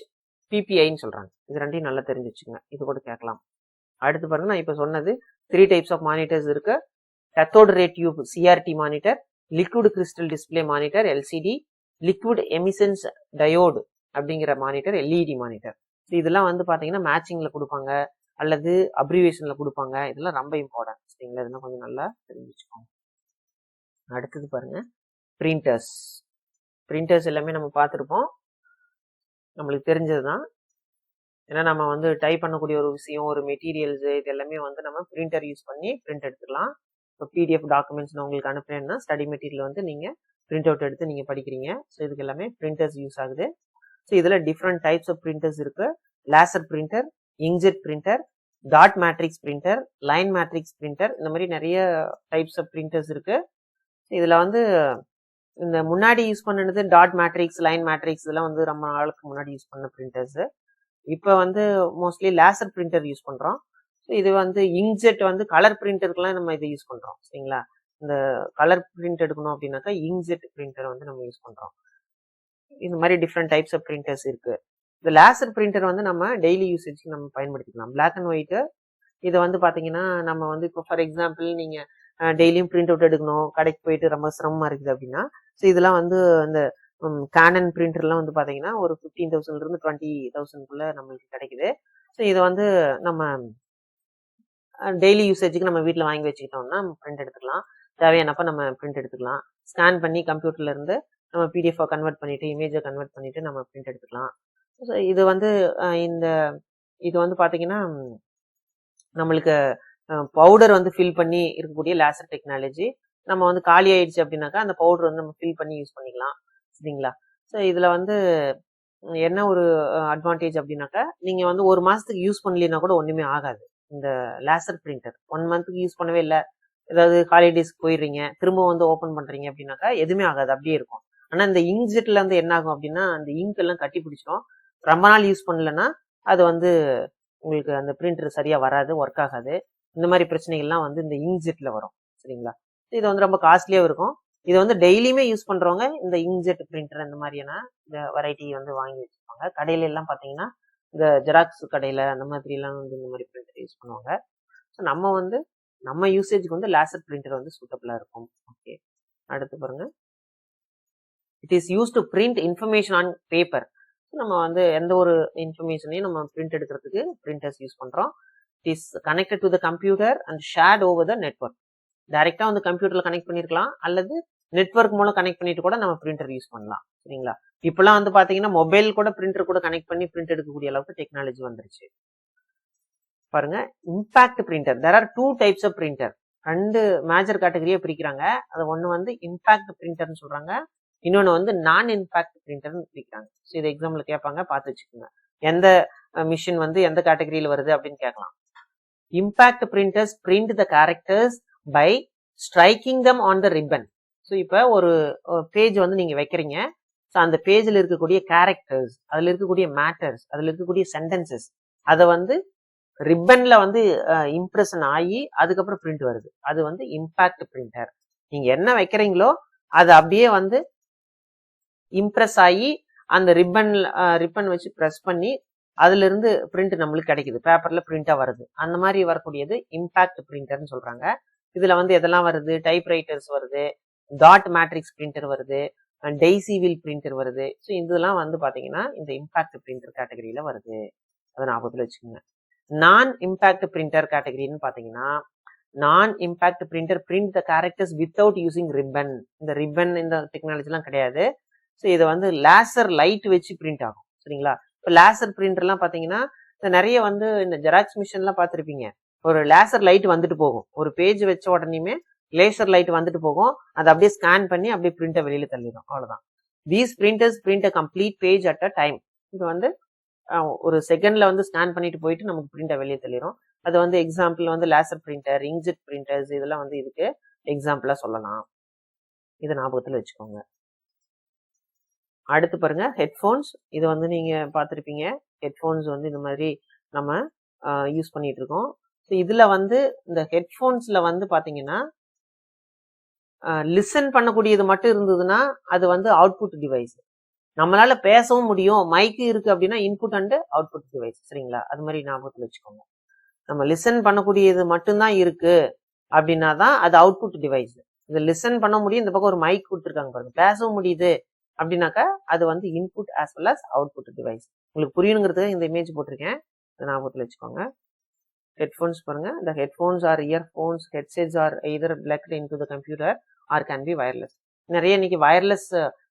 பிபிஐன்னு சொல்றாங்க. இது ரெண்டையும் நல்லா தெரிஞ்சு வச்சுங்க. இது கூட கேட்கலாம். அடுத்து பாருங்க, நான் இப்ப சொன்னது 3 டைப்ஸ் ஆஃப் மானிட்டர்ஸ் இருக்கு. Cathode ray tube CRT monitor, liquid crystal display monitor LCD, liquid emissions diode அப்படிங்கிற மானிட்டர் எல்இடி மானிட்டர். இதெல்லாம் வந்து பாத்தீங்கன்னா மேட்சிங்ல கொடுப்பாங்க அல்லது அப்ரிவேஷன்ல கொடுப்பாங்க. இதெல்லாம் ரொம்ப இம்பார்ட்டன்ட். சரிங்களா? இதெல்லாம் கொஞ்சம் நல்லா தெரிஞ்சு வச்சுக்கோங்க. அடுத்தது பாருங்க, பிரிண்டர்ஸ். பிரிண்டர்ஸ் எல்லாமே நம்ம பார்த்துருப்போம், நம்மளுக்கு தெரிஞ்சதுதான். ஏன்னா நம்ம வந்து டைப் பண்ணக்கூடிய ஒரு விஷயம், ஒரு மெட்டீரியல்ஸ், இது எல்லாமே வந்து நம்ம பிரிண்டர் யூஸ் பண்ணி பிரிண்ட் எடுத்துக்கலாம். இப்போ பிடிஎஃப் டாக்குமெண்ட்ஸ் நான் உங்களுக்கு அனுப்புறேன்னா ஸ்டடி மெட்டீரியல் வந்து நீங்க பிரிண்ட் அவுட் எடுத்து நீங்க படிக்கிறீங்க. ஸோ இதுக்கு எல்லாமே பிரிண்டர்ஸ் யூஸ் ஆகுது. ஸோ இதுல டிஃப்ரெண்ட் டைப்ஸ் ஆஃப் பிரிண்டர்ஸ் இருக்கு. Laser printer, inkjet printer, dot matrix printer, line matrix printer, இந்த மாதிரி நிறைய டைப்ஸ் ஆஃப் பிரிண்டர்ஸ் இருக்கு. இதுல வந்து இந்த முன்னாடி யூஸ் பண்ணது டாட் மேட்ரிக்ஸ், லைன் மேட்ரிக்ஸ், இதெல்லாம் வந்து ரொம்ப நாளுக்கு முன்னாடி யூஸ் பண்ண பிரிண்டர்ஸ். இப்போ வந்து மோஸ்ட்லி லேசர் பிரிண்டர் யூஸ் பண்றோம். இது வந்து இங்க்ஜெட் வந்து கலர் பிரிண்டருக்குலாம் நம்ம இதை யூஸ் பண்றோம். சரிங்களா? இந்த கலர் பிரிண்ட் எடுக்கணும் அப்படின்னாக்கா இங்க்ஜெட் பிரிண்டர் வந்து நம்ம யூஸ் பண்றோம். இந்த மாதிரி டிஃப்ரெண்ட் டைப்ஸ் ஆஃப் பிரிண்டர்ஸ் இருக்கு. இந்த லேசர் பிரிண்டர் வந்து நம்ம டெய்லி யூசேஜ்க்கு நம்ம பயன்படுத்திக்கலாம். பிளாக் அண்ட் ஒயிட் இது வந்து பாத்தீங்கன்னா நம்ம வந்து இப்போ ஃபார் எக்ஸாம்பிள் நீங்க டெய்லியும் பிரிண்ட் அவுட் எடுக்கணும், கடைக்கு போயிட்டு ரொம்ப சிரமமா இருக்குது அப்படின்னா, ஸோ இதெல்லாம் வந்து இந்த கேனன் பிரிண்டர்லாம் வந்து பாத்தீங்கன்னா ஒரு 15,000 இருந்து 20,000 நம்மளுக்கு கிடைக்குது. ஸோ இதை வந்து நம்ம டெய்லி யூசேஜுக்கு நம்ம வீட்டில் வாங்கி வச்சுக்கிட்டோம்னா பிரிண்ட் எடுத்துக்கலாம். தேவையானப்ப நம்ம பிரிண்ட் எடுத்துக்கலாம். ஸ்கேன் பண்ணி கம்ப்யூட்டர்ல இருந்து நம்ம பிடிஎஃப் கன்வெர்ட் பண்ணிட்டு இமேஜை கன்வெர்ட் பண்ணிட்டு நம்ம பிரிண்ட் எடுத்துக்கலாம். இது வந்து இது வந்து பாத்தீங்கன்னா நம்மளுக்கு பவுடர் வந்து ஃபில் பண்ணி இருக்கக்கூடிய லேசர் டெக்னாலஜி. நம்ம வந்து காலி ஆயிடுச்சு அப்படின்னாக்கா அந்த பவுடர் வந்து நம்ம ஃபில் பண்ணி யூஸ் பண்ணிக்கலாம். சரிங்களா? ஸோ இதுல வந்து என்ன ஒரு அட்வான்டேஜ் அப்படின்னாக்கா, நீங்க வந்து 1 மாசத்துக்கு யூஸ் பண்ணலைன்னா கூட ஒண்ணுமே ஆகாது. இந்த லேசர் பிரிண்டர் 1 மந்த்துக்கு யூஸ் பண்ணவே இல்லை, ஏதாவது ஹாலிடேஸ்க்கு போயிடுறீங்க, திரும்ப வந்து ஓபன் பண்றீங்க அப்படின்னாக்கா எதுவுமே ஆகாது, அப்படியே இருக்கும். ஆனா இந்த இங்க்ஜெட்ல வந்து என்ன ஆகும் அப்படின்னா, அந்த இங்க் எல்லாம் கட்டி பிடிச்சிடும். ரொம்ப நாள் யூஸ் பண்ணலன்னா அது வந்து உங்களுக்கு அந்த பிரிண்டர் சரியா வராது, ஒர்க் ஆகாது. இந்த மாதிரி பிரச்சனைகள்லாம் வந்து இந்த இங்க்ஜெட்ல வரும். சரிங்களா? இது வந்து ரொம்ப காஸ்ட்லியாவும் இருக்கும். இது வந்து டெய்லியுமே யூஸ் பண்றவங்க இந்த இங்க்ஜெட் பிரிண்டர் இந்த மாதிரியான இந்த வெரைட்டி வந்து வாங்கி வச்சிருப்பாங்க. கடையில எல்லாம் பாத்தீங்கன்னா, இந்த ஜெராக்ஸ் கடையில அந்த மாதிரி எல்லாம் வந்து இந்த மாதிரி பிரிண்டர் யூஸ் பண்ணுவாங்க. ஸோ நம்ம வந்து நம்ம யூசேஜ்க்கு வந்து லேசர் பிரிண்டர் வந்து சூட்டபிளா இருக்கும். ஓகே, அடுத்து பாருங்க. It is use to print information on paper. நம்ம வந்து எந்த ஒரு இன்ஃபர்மேஷனையும் நம்ம பிரிண்ட் எடுக்கிறதுக்கு பிரிண்டர்ஸ் யூஸ் பண்றோம். It is connected to the computer and shirt over the network. டைரக்டா வந்து கம்ப்யூட்டர்ல கனெக்ட் பண்ணிருக்கலாம், அல்லது நெட்வொர்க் மூலம் கனெக்ட் பண்ணிட்டு கூட நம்ம பிரிண்டர் யூஸ் பண்ணலாம். சரிங்களா? இப்பெல்லாம் வந்து பாத்தீங்கன்னா மொபைல் கூட பிரிண்டர் கூட கனெக்ட் பண்ணி பிரிண்ட் எடுக்கக்கூடிய அளவுக்கு டெக்னாலஜி வந்துருச்சு. பாருங்க, impact printer. There are 2 types of printer. 2 major கேட்டகரியா பிரிக்கிறாங்க. அது ஒண்ணு வந்து இம்பாக்ட் பிரிண்டர்னு சொல்றாங்க, இன்னொன்னு வந்து நான் இம்பாக்ட் பிரிண்டர்னு பிரிக்கிறாங்க. ஸோ இது எக்ஸாம்ல கேட்பாங்க, பார்த்து வச்சுக்கோங்க. எந்த மிஷின் வந்து எந்த கேட்டகரியில வருது அப்படின்னு கேட்கலாம். Impact printers print the characters by striking them on the ribbon. So இப்போ ஒரு பேஜ் வந்து நீங்க வைக்கிறீங்க. ஸோ அந்த பேஜில் இருக்கக்கூடிய கேரக்டர்ஸ், அதுல இருக்கக்கூடிய மேட்டர்ஸ், அதுல இருக்கக்கூடிய சென்டென்சஸ், அதை வந்து ரிப்பன்ல வந்து இம்ப்ரெஷன் ஆகி அதுக்கப்புறம் பிரிண்ட் வருது. அது வந்து இம்பாக்ட் பிரிண்டர். நீங்க என்ன வைக்கிறீங்களோ அது அப்படியே வந்து இம்ப்ரெஸ் ஆகி அந்த ரிப்பன் வச்சு பிரஸ் பண்ணி அதுல இருந்து பிரிண்ட் நம்மளுக்கு கிடைக்குது, பேப்பர்ல பிரிண்டா வருது. அந்த மாதிரி வரக்கூடியது இம்பாக்ட் பிரிண்டர்னு சொல்றாங்க. இதுல வந்து எதெல்லாம் வருது? டைப் ரைட்டர்ஸ் வருது, டாட் மேட்ரிக்ஸ் பிரிண்டர் வருது, டெய்சி வில் பிரிண்டர் வருது. ஸோ இதெல்லாம் வந்து பாத்தீங்கன்னா இந்த இம்பாக்ட் பிரிண்டர் கேட்டகரியில வருது. அதை ஞாபகத்துல வச்சுக்கோங்க. நான் இம்பாக்ட் பிரிண்டர் கேட்டகரின்னு பாத்தீங்கன்னா, நான் impact printer print the characters without using ribbon. இந்த ரிப்பன் இந்த டெக்னாலஜி எல்லாம் கிடையாது. ஸோ இதை வந்து லேசர் லைட் வச்சு பிரிண்ட் ஆகும். சரிங்களா? இப்போ லேசர் பிரிண்டர் எல்லாம் பாத்தீங்கன்னா நிறைய வந்து இந்த ஜெராக்ஸ் மிஷின் எல்லாம் பார்த்திருப்பீங்க. ஒரு லேசர் லைட் வந்துட்டு போகும், ஒரு பேஜ் வச்ச உடனேயுமே லேசர் லைட் வந்துட்டு போகும், அதை அப்படியே ஸ்கேன் பண்ணி அப்படியே பிரிண்ட வெளியில தள்ளிடும். அவ்வளவுதான். These printers print a complete page at a time. இது வந்து ஒரு செகண்ட்ல வந்து ஸ்கேன் பண்ணிட்டு போயிட்டு நமக்கு பிரிண்ட வெளியே தள்ளிடும். அது வந்து எக்ஸாம்பிள் வந்து லேசர் பிரிண்டர், இங்க்ஜெட் பிரிண்டர்ஸ், இதெல்லாம் வந்து இதுக்கு எக்ஸாம்பிளா சொல்லலாம். இதை ஞாபகத்துல வச்சுக்கோங்க. அடுத்து பாருங்க, ஹெட்போன்ஸ். இது வந்து நீங்க பார்த்திருப்பீங்க. ஹெட்போன்ஸ் வந்து இந்த மாதிரி நம்ம யூஸ் பண்ணிட்டு இருக்கோம். இதுல வந்து இந்த ஹெட்போன்ஸ்ல வந்து பாத்தீங்கன்னா லிசன் பண்ணக்கூடியது மட்டும் இருந்ததுன்னா அது வந்து அவுட்புட் டிவைஸ். நம்மளால பேசவும் முடியும், மைக்கு இருக்கு அப்படின்னா இன்புட் அண்ட் அவுட்புட் டிவைஸ். சரிங்களா? அது மாதிரி ஞாபகத்துல வச்சுக்கோங்க. நம்ம லிசன் பண்ணக்கூடியது மட்டும்தான் இருக்கு அப்படின்னா தான் அது அவுட்புட் டிவைஸ். இது லிசன் பண்ண முடியும், இந்த பக்கம் ஒரு மைக் கொடுத்துருக்காங்க பாருங்க, பேசவும் முடியுது அப்படின்னாக்கா அது வந்து input as well as output device. உங்களுக்கு புரியணுங்கிறதுக்கு இந்த இமேஜ் போட்டிருக்கேன், ஞாபகத்துல வச்சுக்கோங்க. ஹெட்போன்ஸ் பாருங்க. The headphones are earphones. Headsets are either plugged into the computer or can be wireless. நிறைய இன்னைக்கு வயர்லெஸ்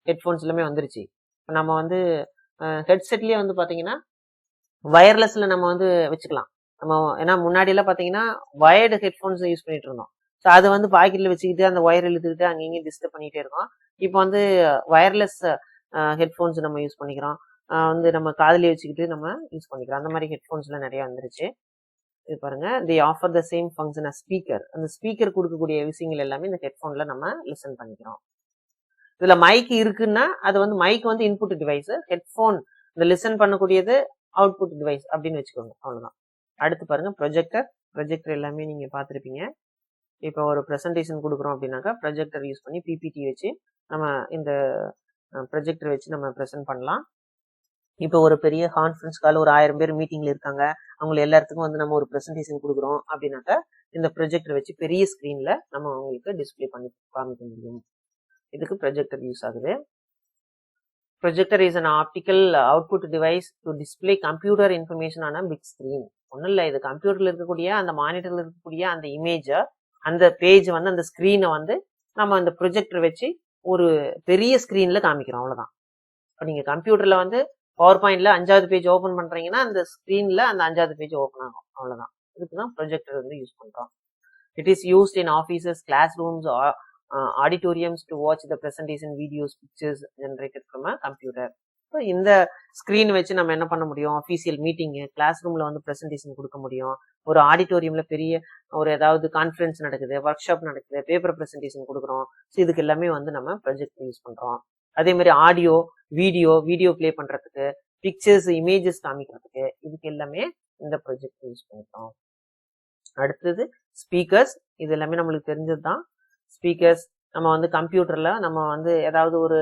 ஹெட்போன்ஸ் எல்லாமே வந்துருச்சு. நம்ம வந்து ஹெட்செட்லயே வந்து பாத்தீங்கன்னா வயர்லெஸ்ல நம்ம வந்து வச்சுக்கலாம். நம்ம ஏன்னா முன்னாடி எல்லாம் பாத்தீங்கன்னா வயர்டு ஹெட்போன்ஸ் யூஸ் பண்ணிட்டு இருந்தோம். ஸோ அது வந்து பாக்கெட்ல வச்சுக்கிட்டு அந்த ஒயர் இழுத்துக்கிட்டு அங்கேயும் டிஸ்டர்ப் பண்ணிட்டே இருக்கோம். இப்போ வந்து வயர்லெஸ் ஹெட்போன்ஸ் நம்ம யூஸ் பண்ணிக்கிறோம், வந்து நம்ம காதுலயே வச்சுக்கிட்டு நம்ம யூஸ் பண்ணிக்கிறோம். அந்த மாதிரி ஹெட்போன்ஸ் எல்லாம் நிறைய வந்துருச்சு. இது பாருங்க, they offer the same function as speaker. அந்த ஸ்பீக்கர் கொடுக்கக்கூடிய விஷயங்கள் எல்லாமே இந்த ஹெட்போன்ல நம்ம லிசன் பண்ணிக்கிறோம். இதுல மைக் இருக்குன்னா அது வந்து மைக் வந்து இன்புட் டிவைஸ், ஹெட்போன் இந்த லிசன் பண்ணக்கூடியது அவுட்புட் டிவைஸ் அப்படின்னு வச்சுக்கோங்க. அவ்வளவுதான். அடுத்து பாருங்க, ப்ரொஜெக்டர். ப்ரொஜெக்டர் எல்லாமே நீங்க பார்த்திருப்பீங்க. இப்போ ஒரு ப்ரெசன்டேஷன் கொடுக்குறோம் அப்படின்னாக்கா ப்ரொஜெக்டர் யூஸ் பண்ணி பிபிடி வச்சு நம்ம இந்த ப்ரொஜெக்டர் வச்சு நம்ம ப்ரெசென்ட் பண்ணலாம். இப்போ ஒரு பெரிய கான்ஃபரன்ஸ் கால், ஒரு 1000 பேர் மீட்டிங்ல இருக்காங்க, அவங்க எல்லாத்துக்கும் வந்து நம்ம ஒரு ப்ரெசன்டேஷன் கொடுக்குறோம் அப்படின்னாக்கா இந்த ப்ரொஜெக்டர் வச்சு பெரிய ஸ்கிரீன்ல நம்ம அவங்களுக்கு டிஸ்பிளே பண்ணி காமிக்க முடியும். இதுக்கு ப்ரொஜெக்டர் யூஸ் ஆகுது. Projector is an optical output device to display computer information on a big screen. ஒன்றும் இல்லை, இது கம்ப்யூட்டர்ல இருக்கக்கூடிய அந்த மானிட்டர்ல இருக்கக்கூடிய அந்த இமேஜ, அந்த பேஜ் வந்து அந்த ஸ்கிரீனை வந்து நம்ம அந்த ப்ரொஜெக்டர் வச்சு ஒரு பெரிய ஸ்கிரீன்ல காமிக்கிறோம். அவ்வளவுதான். இப்போ நீங்க கம்ப்யூட்டர்ல வந்து பவர் பாயிண்ட்ல 5வது பேஜ் ஓபன் பண்றீங்கன்னா அந்த ஸ்கிரீன்ல அந்த 5வது பேஜ் ஓபன் ஆகும். அவ்வளவுதான். இதுக்கு தான் ப்ரொஜெக்டர் வந்து யூஸ் பண்றோம். It is used in offices, class rooms, auditoriums to watch the presentation videos, pictures generated from a computer. So இந்த ஸ்கிரீன் வச்சு நம்ம என்ன பண்ண முடியும், அஃபீஷியல் மீட்டிங்கு, கிளாஸ் ரூம்ல வந்து ப்ரெசன்டேஷன் கொடுக்க முடியும். ஒரு ஆடிட்டோரியம்ல பெரிய ஒரு ஏதாவது கான்ஃபரன்ஸ் நடக்குது, ஒர்க் ஷாப் நடக்குது, பேப்பர் ப்ரெசன்டேஷன் கொடுக்குறோம். ஸோ இதுக்கு எல்லாமே வந்து நம்ம ப்ரொஜெக்ட் யூஸ் பண்றோம். அதே மாதிரி ஆடியோ, வீடியோ பிளே பண்றதுக்கு, பிக்சர்ஸ், இமேஜஸ் காமிக்கிறதுக்கு, இதுக்கு எல்லாமே இந்த ப்ரொஜெக்ட் யூஸ் பண்ணிக்கிறோம். அடுத்தது ஸ்பீக்கர்ஸ். இது எல்லாமே நம்மளுக்கு தெரிஞ்சது தான். ஸ்பீக்கர்ஸ் நம்ம வந்து கம்ப்யூட்டர்ல நம்ம வந்து ஏதாவது ஒரு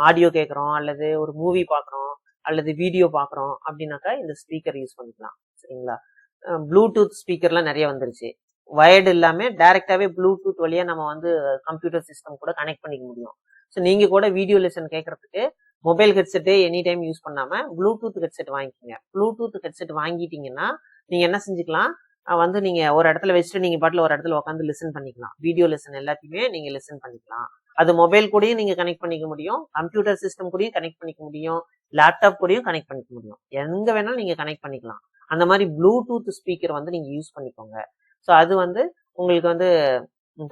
ஆடியோ கேட்குறோம், அல்லது ஒரு மூவி பார்க்குறோம், அல்லது வீடியோ பார்க்குறோம் அப்படின்னாக்கா இந்த ஸ்பீக்கர் யூஸ் பண்ணிக்கலாம். சரிங்களா? ப்ளூடூத் ஸ்பீக்கர்லாம் நிறைய வந்துருச்சு. வயர்டு இல்லாம டைரக்டாவே ப்ளூடூத் வழியா நம்ம வந்து கம்ப்யூட்டர் சிஸ்டம் கூட கனெக்ட் பண்ணிக்க முடியும். ஸோ நீங்க கூட வீடியோ லெசன் கேட்கறதுக்கு மொபைல் ஹெட்செட்டே எனி டைம் யூஸ் பண்ணாம ப்ளூடூத் ஹெட்செட் வாங்கிக்கோங்க. ப்ளூடூத் ஹெட்செட் வாங்கிட்டீங்கன்னா நீங்க என்ன செஞ்சுக்கலாம், வந்து நீங்க ஒரு இடத்துல வச்சுட்டு நீங்க பாட்டுல ஒரு இடத்துல உட்காந்து லிசன் பண்ணிக்கலாம். வீடியோ லெசன் எல்லாத்தையுமே நீங்க லிசன் பண்ணிக்கலாம். அது மொபைல் கூடயும் நீங்க கனெக்ட் பண்ணிக்க முடியும், கம்ப்யூட்டர் சிஸ்டம் கூடயும் கனெக்ட் பண்ணிக்க முடியும், லேப்டாப் கூடயும் கனெக்ட் பண்ணிக்க முடியும். எங்க வேணாலும் நீங்க கனெக்ட் பண்ணிக்கலாம். அந்த மாதிரி ப்ளூடூத் ஸ்பீக்கர் வந்து நீங்க யூஸ் பண்ணிக்கோங்க. ஸோ அது வந்து உங்களுக்கு வந்து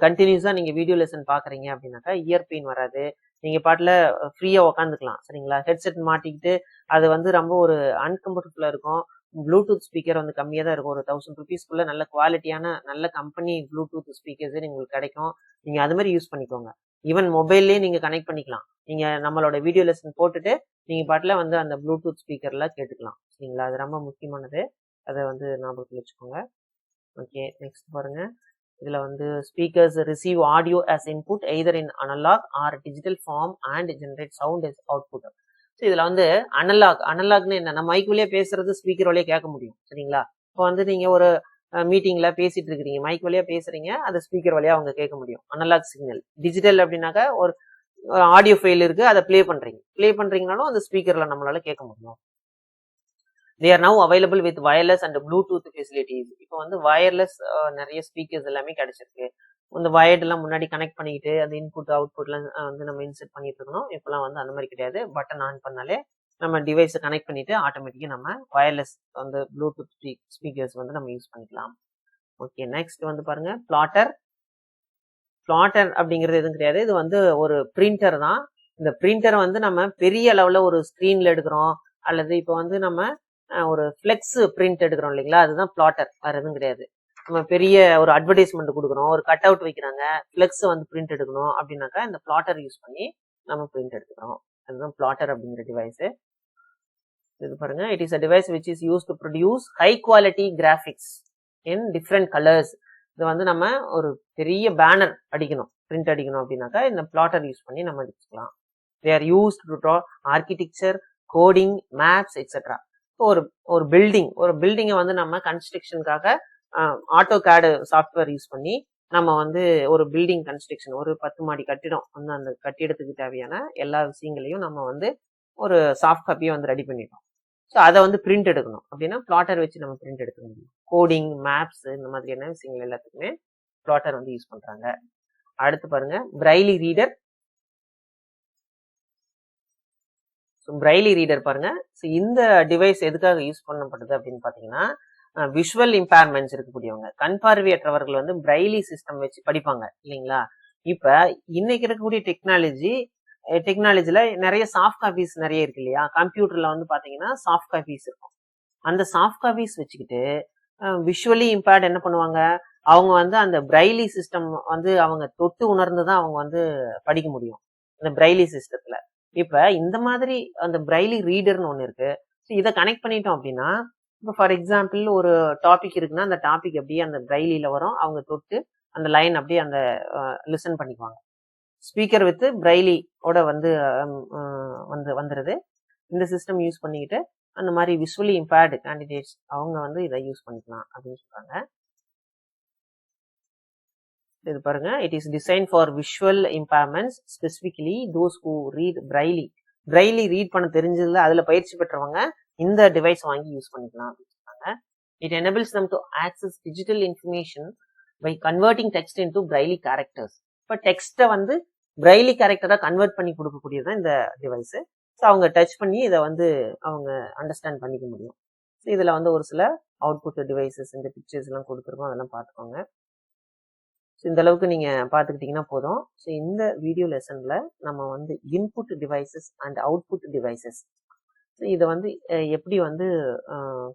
கண்டினியூஸா நீங்க வீடியோ லெசன் பாக்குறீங்க அப்படின்னாக்கா இயர் பெயின் வராது. நீங்க பாட்டுல ஃப்ரீயா உட்காந்துக்கலாம். சரிங்களா? ஹெட்செட் மாட்டிக்கிட்டு அது வந்து ரொம்ப ஒரு அன்கம்ஃபர்டபுளா இருக்கும். ப்ளூடூத் ஸ்பீக்கர் வந்து கம்மியா தான் இருக்கும். ஒரு 1000 rupeesக்குள்ள நல்ல குவாலிட்டியான நல்ல கம்பெனி ப்ளூடூத் ஸ்பீக்கர்ஸ் உங்களுக்கு கிடைக்கும். நீங்க அது மாதிரி யூஸ் பண்ணிக்கோங்க. ஈவன் மொபைல்லே நீங்க கனெக்ட் பண்ணிக்கலாம். நீங்க நம்மளோட வீடியோ லெசன் போட்டுட்டு நீங்க பாட்டுல வந்து அந்த ப்ளூடூத் ஸ்பீக்கர்ல கேட்டுக்கலாம். சரிங்களா? அது ரொம்ப முக்கியமானது. அதை வந்து ஞாபகத்தில் வச்சுக்கோங்க. ஓகே, நெக்ஸ்ட் பாருங்க. இதுல வந்து speakers receive audio as input either in analog or digital form and generate sound as output. So இதுல வந்து அனலாக்னு என்ன, மைக் வழியா பேசுறது ஸ்பீக்கர் வழியா கேட்க முடியும். சரிங்களா? இப்போ வந்து நீங்க ஒரு மீட்டிங்ல பேசிட்டு இருக்கிறீங்க, மைக் வழியா பேசுறீங்க, அது ஸ்பீக்கர் வழியா அவங்க கேட்க முடியும். Analogue signal. டிஜிட்டல் அப்படின்னாக்கா ஒரு ஆடியோ ஃபைல் இருக்கு, அதை ப்ளே பண்றீங்கனாலும் அந்த ஸ்பீக்கர்ல நம்மளால கேட்க முடியும். They are now available with wireless and Bluetooth facilities. இப்போ வந்து வயர்லெஸ் நிறைய ஸ்பீக்கர்ஸ் எல்லாமே கிடைச்சிருக்கு. இந்த வயர்ட் எல்லாம் முன்னாடி கனெக்ட் பண்ணிட்டு அந்த இன்புட் அவுட்புட்லாம் வந்து நம்ம இன்செர்ட் பண்ணிட்டு இருக்கணும். இப்பெல்லாம் வந்து அந்த மாதிரி கிடையாது. பட்டன் ஆன் பண்ணாலே நம்ம டிவைஸை கனெக்ட் பண்ணிட்டு ஆட்டோமேட்டிக்கா நம்ம வயர்லெஸ் வந்து ப்ளூடூத் ஸ்பீக்கர்ஸ் வந்து நம்ம யூஸ் பண்ணிக்கலாம். ஓகே, நெக்ஸ்ட் வந்து பாருங்க பிளாட்டர் அப்படிங்கிறது எதுவும் கிடையாது. இது வந்து ஒரு பிரிண்டர் தான். இந்த பிரிண்டர் வந்து நம்ம பெரிய அளவுல ஒரு ஸ்கிரீன்ல எடுக்கிறோம், அல்லது இப்போ வந்து நம்ம ஒரு ஃபிளெக்ஸ் பிரிண்ட் எடுக்கிறோம் இல்லைங்களா, அதுதான் பிளாட்டர். வேற எதுவும் கிடையாது. நம்ம பெரிய ஒரு அட்வர்டைஸ்மெண்ட் கொடுக்குறோம், ஒரு கட் அவுட் வைக்கிறாங்க, ஃபிளெக்ஸ் வந்து பிரிண்ட் எடுக்கணும் அப்படின்னாக்கா இந்த பிளாட்டர் யூஸ் பண்ணி நம்ம பிரிண்ட் எடுத்துக்கிறோம். அதுதான் பிளாட்டர் அப்படிங்கிற டிவைஸ். இது பாருங்க, it is a device which is use to produce high quality graphics in different colours. இது வந்து நம்ம ஒரு பெரிய பேனர் அடிக்கணும், பிரிண்ட் அடிக்கணும் அப்படின்னாக்கா இந்த பிளாட்டர் யூஸ் பண்ணி நம்ம அடிச்சுக்கலாம். They are used to draw architecture, coding, maps etcetera. ஒரு பில்டிங்கை வந்து நம்ம கன்ஸ்ட்ரக்ஷனுக்காக ஆட்டோ கேடு சாஃப்ட்வேர் யூஸ் பண்ணி நம்ம வந்து ஒரு பில்டிங் கன்ஸ்ட்ரக்ஷன், ஒரு 10 மாடி கட்டிடம் வந்து அந்த கட்டிடத்துக்கு தேவையான எல்லா விஷயங்களையும் நம்ம வந்து ஒரு சாஃப்ட் காப்பியை வந்து ரெடி பண்ணிட்டோம். ஸோ அதை வந்து பிரிண்ட் எடுக்கணும் அப்படின்னா பிளாட்டர் வச்சு நம்ம பிரிண்ட் எடுக்க முடியும். கோடிங், மேப்ஸ் இந்த மாதிரியான விஷயங்கள் எல்லாத்துக்குமே பிளாட்டர் வந்து யூஸ் பண்றாங்க. அடுத்து பாருங்க பிரைலி ரீடர். பிரைலி ரீடர் பாருங்க. இந்த டிவைஸ் எதுக்காக யூஸ் பண்ணப்படுது அப்படின்னு பாத்தீங்கன்னா, விஷுவல் இம்பேர்மெண்ட்ஸ் இருக்கக்கூடியவங்க, கண் பார்வையற்றவர்கள் வந்து பிரைலி சிஸ்டம் வச்சு படிப்பாங்க இல்லைங்களா. இப்ப இன்னைக்கு இருக்கக்கூடிய டெக்னாலஜில நிறைய சாஃப்ட் காப்பீஸ் நிறைய இருக்கு இல்லையா. கம்ப்யூட்டர்ல வந்து பாத்தீங்கன்னா சாஃப்ட் காப்பீஸ் இருக்கும். அந்த சாஃப்ட் காப்பீஸ் வச்சுக்கிட்டு விஷுவலி இம்பேர்ட் என்ன பண்ணுவாங்க, அவங்க வந்து அந்த பிரைலி சிஸ்டம் வந்து அவங்க தொட்டு உணர்ந்துதான் அவங்க வந்து படிக்க முடியும் இந்த பிரைலி சிஸ்டத்துல. இப்ப இந்த மாதிரி அந்த பிரைலி ரீடர்னு ஒண்ணு இருக்கு. இதை கனெக்ட் பண்ணிட்டோம் அப்படின்னா, இப்போ ஃபார் எக்ஸாம்பிள் ஒரு டாபிக் இருக்குன்னா அந்த டாபிக் அப்படியே அந்த பிரைலில வரும், அவங்க தொட்டு அந்த லைன் அப்படியே அந்த லிசன் பண்ணிக்குவாங்க. ஸ்பீக்கர் வித் பிரைலி ஓட வந்து வந்துருது. இந்த சிஸ்டம் யூஸ் பண்ணிக்கிட்டு அந்த மாதிரி விஷுவலி இம்பேர்டு கேண்டிடேட்ஸ் அவங்க வந்து இதை யூஸ் பண்ணிக்கலாம் அப்படின்னு சொல்றாங்க. இது பாருங்க, it is design for visual impairments, specifically those who read braille. Braille read பண்ண தெரிஞ்சதுல அதுல பயிற்சி பெற்றவங்க இந்த டிவைஸ் வாங்கி யூஸ் பண்ணிக்கலாம் அப்படின்னு சொல்றாங்க. It enables them to access digital information by converting text into Braille characters. இப்போ டெக்ஸ்ட்டை வந்து பிரைலி கேரக்டரா கன்வெர்ட் பண்ணி கொடுக்கக்கூடியதான் இந்த டிவைஸ். ஸோ அவங்க டச் பண்ணி இதை வந்து அவங்க அண்டர்ஸ்டாண்ட் பண்ணிக்க முடியும். இதில் வந்து ஒரு சில அவுட்புட் டிவைசஸ் இந்த பிக்சர்ஸ் எல்லாம் கொடுத்துருக்கோம், அதெல்லாம் பார்த்துக்கோங்க. ஸோ இந்த அளவுக்கு நீங்கள் பார்த்துக்கிட்டிங்கன்னா போதும். ஸோ இந்த வீடியோ லெசனில் நம்ம வந்து input devices and output devices, so இதை வந்து எப்படி வந்து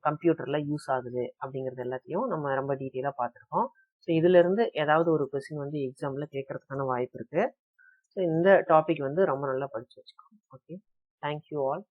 கம்ப்யூட்டரில் யூஸ் ஆகுது அப்படிங்கிறது எல்லாத்தையும் நம்ம ரொம்ப டீட்டெயிலாக பார்த்துருக்கோம். ஸோ இதிலிருந்து ஏதாவது ஒரு கொஸ்டின் வந்து எக்ஸாமில் கேட்கறதுக்கான வாய்ப்பு இருக்குது. ஸோ இந்த டாபிக் வந்து ரொம்ப நல்லா படித்து வச்சுக்கோங்க. Okay, thank you all.